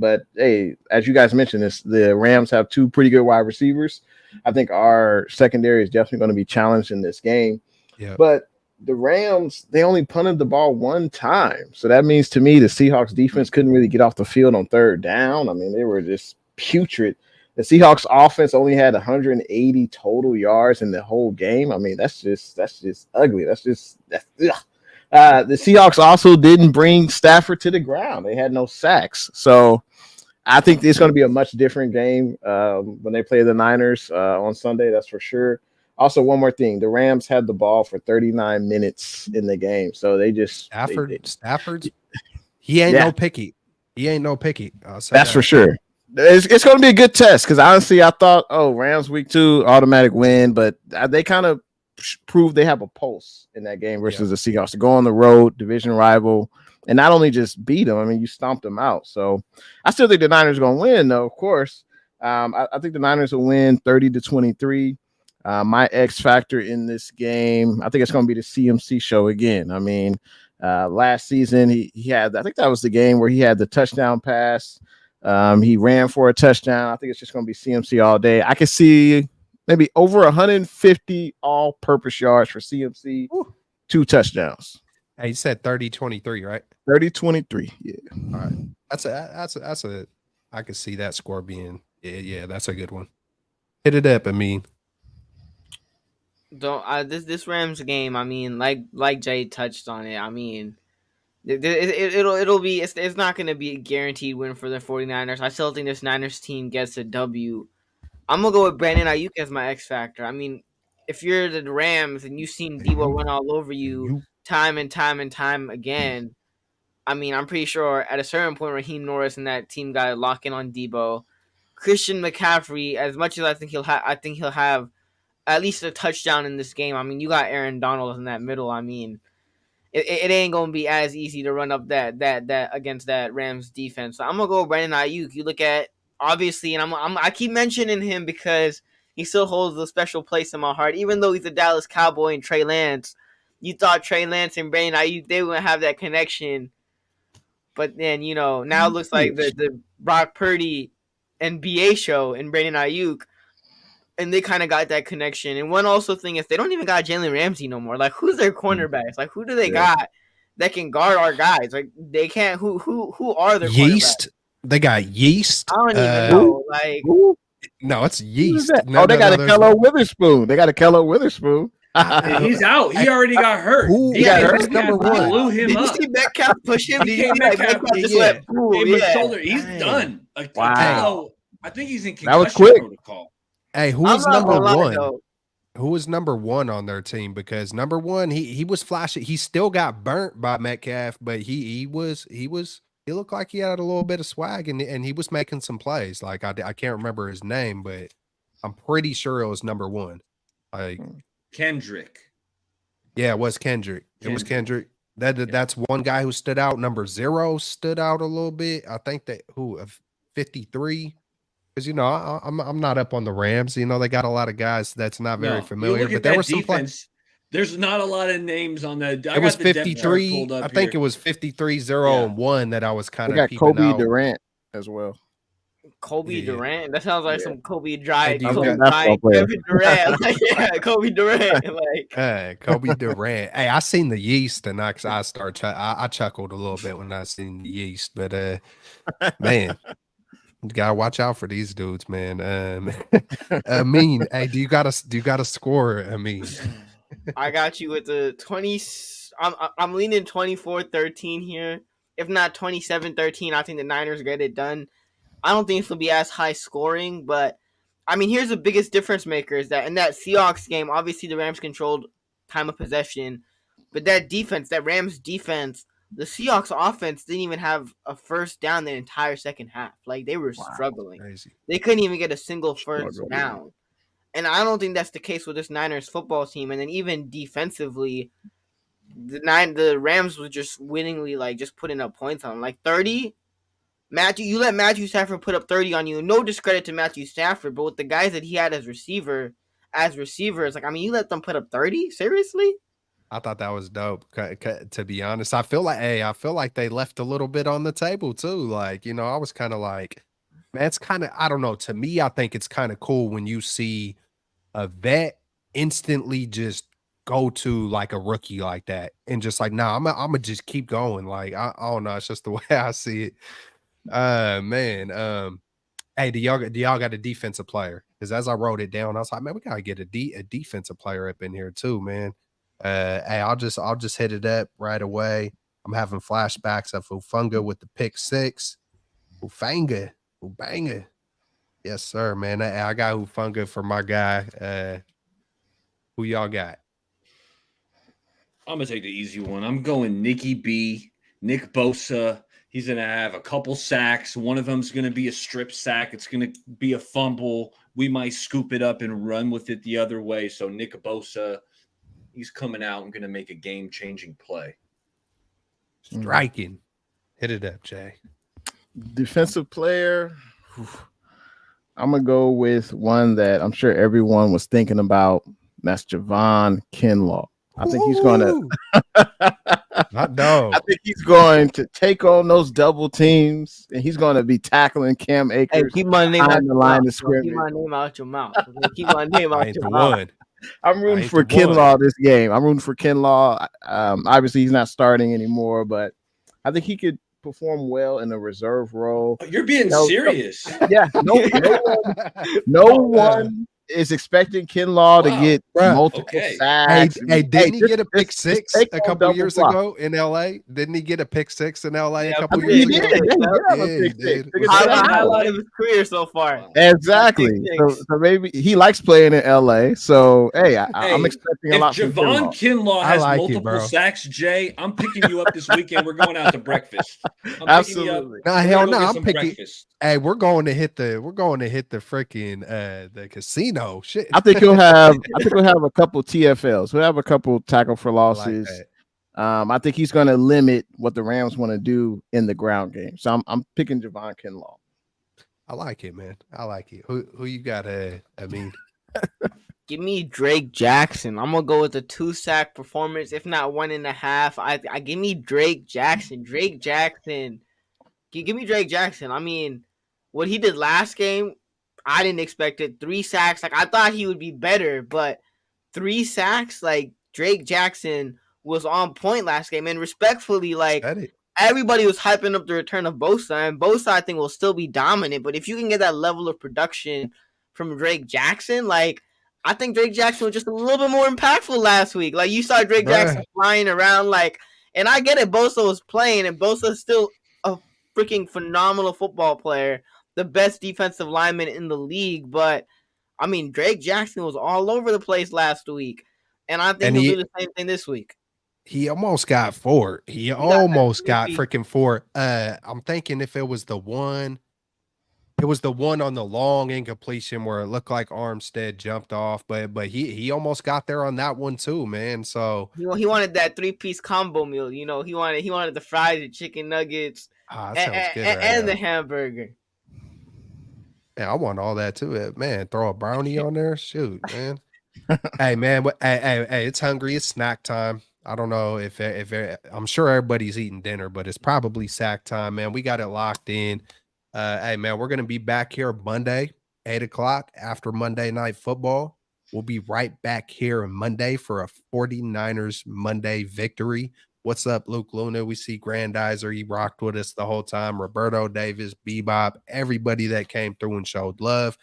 But hey, as you guys mentioned, the Rams have two pretty good wide receivers. I think our secondary is definitely going to be challenged in this game. Yeah. But the Rams, they only punted the ball one time. So that means to me the Seahawks defense couldn't really get off the field on third down. I mean, they were just putrid. The Seahawks offense only had 180 total yards in the whole game. I mean, that's just ugly. The Seahawks also didn't bring Stafford to the ground. They had no sacks. So I think it's going to be a much different game when they play the Niners on Sunday. That's for sure. Also, one more thing. The Rams had the ball for 39 minutes in the game. So they just Stafford's he ain't no picky. He ain't no picky. That's for sure. It's going to be a good test because honestly, I thought, Rams week 2 automatic win, but they kind of proved they have a pulse in that game versus the Seahawks to go on the road, division rival, and not only just beat them. I mean, you stomped them out. So I still think the Niners are going to win, though. Of course, I think the Niners will win 30-23. My X factor in this game, I think it's going to be the CMC show again. I mean, last season he had, I think that was the game where he had the touchdown pass. He ran for a touchdown. I think it's just going to be CMC all day. I could see maybe over 150 all-purpose yards for CMC, 2 touchdowns. Hey, you said 30-23, right? 30-23. Yeah. All right. That's a I could see that score being that's a good one. Hit it up, I mean. This Rams game, I mean, like Jay touched on it. I mean, it's not going to be a guaranteed win for the 49ers. I still think this Niners team gets a W. I'm going to go with Brandon Aiyuk as my X factor. I mean, if you're the Rams and you've seen Debo run all over you time and time again, I mean, I'm pretty sure at a certain point Raheem Norris and that team got to lock in on Debo. Christian McCaffrey, as much as I think he'll have at least a touchdown in this game. I mean, you got Aaron Donald in that middle. I mean, it ain't gonna be as easy to run up that against that Rams defense. So I'm gonna go with Brandon Aiyuk. You look at obviously, and I keep mentioning him because he still holds a special place in my heart. Even though he's a Dallas Cowboy and Trey Lance, you thought Trey Lance and Brandon Aiyuk they wouldn't have that connection, but then now it looks like the Brock Purdy and BA show and Brandon Aiyuk. And they kind of got that connection. And one also thing is they don't even got Jalen Ramsey no more. Like, who's their cornerbacks? Like, who do they got that can guard our guys? Like, they can't. Who are their Yeast? cornerbacks? They got Yeast. I don't even know. Like, no, it's Yeast. They got a Kello Witherspoon. They got a Kello Witherspoon. He's out. He already got hurt. He got hurt. Number one. Blew him did up. you see Metcalf push him? Metcalf just let shoulder. He's done. Wow. I think he's in That was concussion quick. protocol. Hey, who was number one? Who was number one on their team? Because number one, he was flashy. He still got burnt by Metcalf, but he looked like he had a little bit of swag and he was making some plays. Like I can't remember his name, but I'm pretty sure it was number one. Like Kendrick. Yeah, it was Kendrick. It was Kendrick. That's one guy who stood out. Number 0 stood out a little bit. I think that 53. Because I'm not up on the Rams. They got a lot of guys that's not very familiar. But there was some defense. There's not a lot of names on that. It was 53. I think it was 53, 0, and 1 that I was kind of got peeping Kobe out. Durant as well. Kobe Yeah. Durant. That sounds like Yeah. some Kobe Hey, Bryant, do you I'm a Kobe got basketball Bryant, player. Kevin Durant. Like, yeah, Kobe Durant. Like, Kobe Durant? Hey, I seen the yeast, and I chuckled a little bit when I seen the yeast, but man, you gotta watch out for these dudes, man. I mean, hey, do you got a score? I mean, I got you with the 20. I'm leaning 24-13 here. If not 27-13, I think the Niners get it done. I don't think it's gonna be as high scoring, but I mean, here's the biggest difference maker is that in that Seahawks game, obviously the Rams controlled time of possession, but that defense, that Rams defense, the Seahawks offense didn't even have a first down the entire second half. Like they were Wow. struggling. crazy. They couldn't even get a single first Struggle. down. And I don't think that's the case with this Niners football team. And then even defensively, the Rams was just winningly like just putting up points on them. Like 30. You let Matthew Stafford put up 30 on you. No discredit to Matthew Stafford, but with the guys that he had as receivers, like I mean, you let them put up 30? Seriously? I thought that was dope. To be honest, I feel like they left a little bit on the table too. Like, I was kind of like, man, it's kind of, I don't know. To me, I think it's kind of cool when you see a vet instantly just go to like a rookie like that and just like, nah, I'm gonna just keep going. Like, I don't know. It's just the way I see it. Man. Hey, do y'all got a defensive player? Because as I wrote it down, I was like, man, we gotta get a defensive player up in here too, man. Hey, I'll just hit it up right away. I'm having flashbacks of Ufunga with the pick six. Ubanga. Yes, sir, man. I got Ufunga for my guy. Who y'all got? I'm gonna take the easy one. I'm going Nicky B, Nick Bosa. He's gonna have a couple sacks. One of them's gonna be a strip sack. It's gonna be a fumble. We might scoop it up and run with it the other way. So Nick Bosa, he's coming out and gonna make a game-changing play. Striking. Hit it up, Jay. Defensive player. I'm gonna go with one that I'm sure everyone was thinking about. That's Javon Kinlaw. I think he's going to. Hot dog. I think he's going to take on those double teams, and he's going to be tackling Cam Hey, Akers keep my name out behind the your line mouth. of scrimmage. Keep my name out your mouth. Okay? Keep my name I out ain't your the mouth. one. I'm I rooting ain't for the one. Kinlaw this game. I'm rooting for Kinlaw. Obviously, he's not starting anymore, but I think he could perform well in a reserve role. Oh, you're being No, serious. Yeah, no one is expecting Kinlaw to Wow. get Bruh. multiple Okay. sacks. Hey, didn't he get a pick just six take a on couple double years block. ago in LA? Didn't he get a pick six in LA a Yeah, couple I think years he ago? did. Yeah, he did have a Yeah, pick he six. did. Took Was a that sack. Highlight of his career so far. Wow. Exactly. Pick So, six. so maybe he likes playing in LA. So hey, I'm Hey, expecting a if lot from Javon Kinlaw. Kinlaw I has like it, multiple bro. sacks, Jay, I'm picking you up this weekend. We're going out to breakfast. I'm picking you up. Absolutely. Nah, We're hell gonna go no. get I'm some picking. breakfast. Hey, we're going to hit the freaking the casino. Shit. I think he'll have a couple TFLs. He'll have a couple tackle for I like losses. that. I think he's going to limit what the Rams want to do in the ground game. So I'm picking Javon Kinlaw. I like it, man. I like it. Who you got? I mean, Give me Drake Jackson. I'm gonna go with a 2-sack performance, if not 1.5. I give me Drake Jackson. Drake Jackson. Give me Drake Jackson. I mean, what he did last game, I didn't expect it. 3 sacks. Like I thought he would be better, but 3 sacks. Like Drake Jackson was on point last game, and respectfully, like said it. everybody was hyping up the return of Bosa, and Bosa I think will still be dominant. But if you can get that level of production from Drake Jackson, like I think Drake Jackson was just a little bit more impactful last week. Like you saw Drake Jackson flying around, like, and I get it. Bosa was playing, and Bosa is still a freaking phenomenal football player, the best defensive lineman in the league. But I mean, Drake Jackson was all over the place last week, and I think And he'll do the same thing this week. He almost got 4. He almost got freaking 4. I'm thinking if it was the one on the long incompletion where it looked like Armstead jumped off, but he almost got there on that one too, man. So he wanted that 3-piece combo meal. You know, he wanted the fries, the chicken nuggets, that sounds good, and the hamburger. Yeah, I want all that too. Man, throw a brownie on there. Shoot, man. Hey, man, hey, it's hungry. It's snack time. I don't know if I'm sure everybody's eating dinner, but it's probably sack time, man. We got it locked in. Hey, man, we're going to be back here Monday, 8 o'clock after Monday Night Football. We'll be right back here on Monday for a 49ers Monday victory. What's up, Luke Luna? We see Grandizer. He rocked with us the whole time. Roberto Davis, Bebop, everybody that came through and showed love.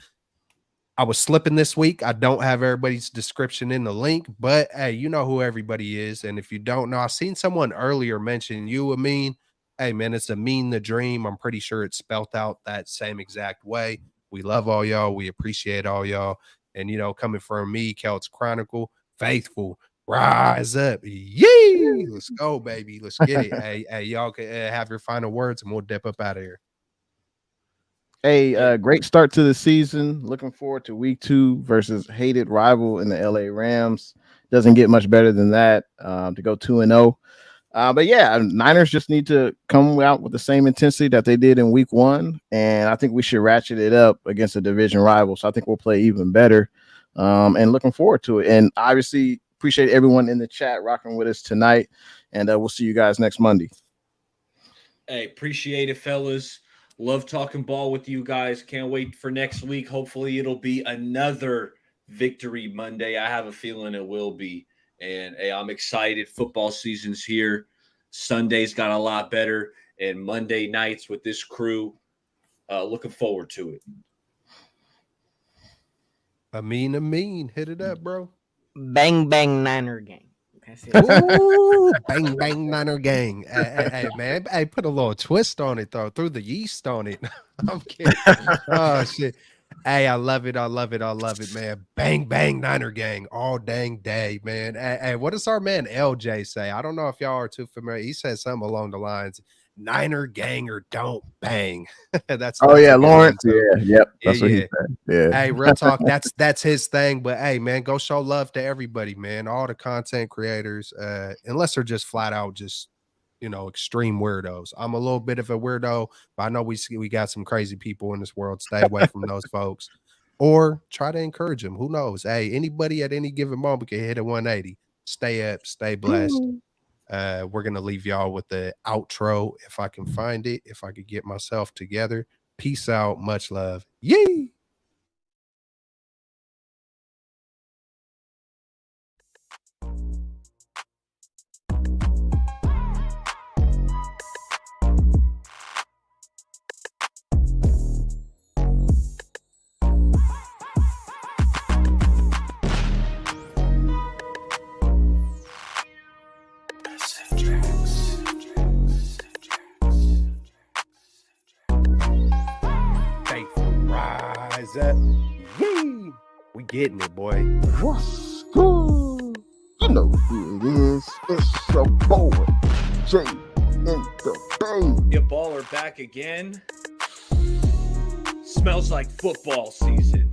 I was slipping this week. I don't have everybody's description in the link, but hey, you know who everybody is. And if you don't know, I seen someone earlier mention you, Amin. Hey, man, it's Amin the Dream. I'm pretty sure it's spelt out that same exact way. We love all y'all. We appreciate all y'all. And, you know, coming from me, Celts Chronicle, faithful, rise up. Yee! Let's go, baby. Let's get it. Hey, y'all can have your final words and we'll dip up out of here. Hey, great start to the season. Looking forward to week 2 versus hated rival in the LA Rams. Doesn't get much better than that to go 2-0. But yeah, Niners just need to come out with the same intensity that they did in week 1. And I think we should ratchet it up against a division rival. So I think we'll play even better and looking forward to it. And obviously appreciate everyone in the chat rocking with us tonight. And we'll see you guys next Monday. Hey, appreciate it, fellas. Love talking ball with you guys. Can't wait for next week. Hopefully it'll be another Victory Monday. I have a feeling it will be. And hey, I'm excited. Football season's here. Sunday's got a lot better. And Monday nights with this crew, looking forward to it. Amin. Hit it up, bro. Bang, bang, Niner gang. Ooh, bang, bang, Niner gang. Hey, man. Hey, put a little twist on it, though. Threw the yeast on it. I'm kidding. Oh, shit. Hey, I love it, man. Bang, bang, Niner gang all dang day, man. Hey, what does our man LJ say? I don't know if y'all are too familiar. He said something along the lines, Niner gang or don't bang. that's Lawrence. Yep. That's what he said. Yeah. Hey, real talk. That's his thing. But hey, man, go show love to everybody, man. All the content creators, unless they're just flat out just, you know, extreme weirdos. I'm a little bit of a weirdo, but I know we got some crazy people in this world. Stay away from those folks, or try to encourage them. Who knows? Hey, anybody at any given moment can hit a 180. Stay up, stay blessed. We're gonna leave y'all with the outro if I can find it, if I could get myself together. Peace out, much love. Yee. Rise up. Yee. We getting it, boy. What's good? You know who it is. It's your boy, Jay in the Bay. Your baller back again. Smells like football season.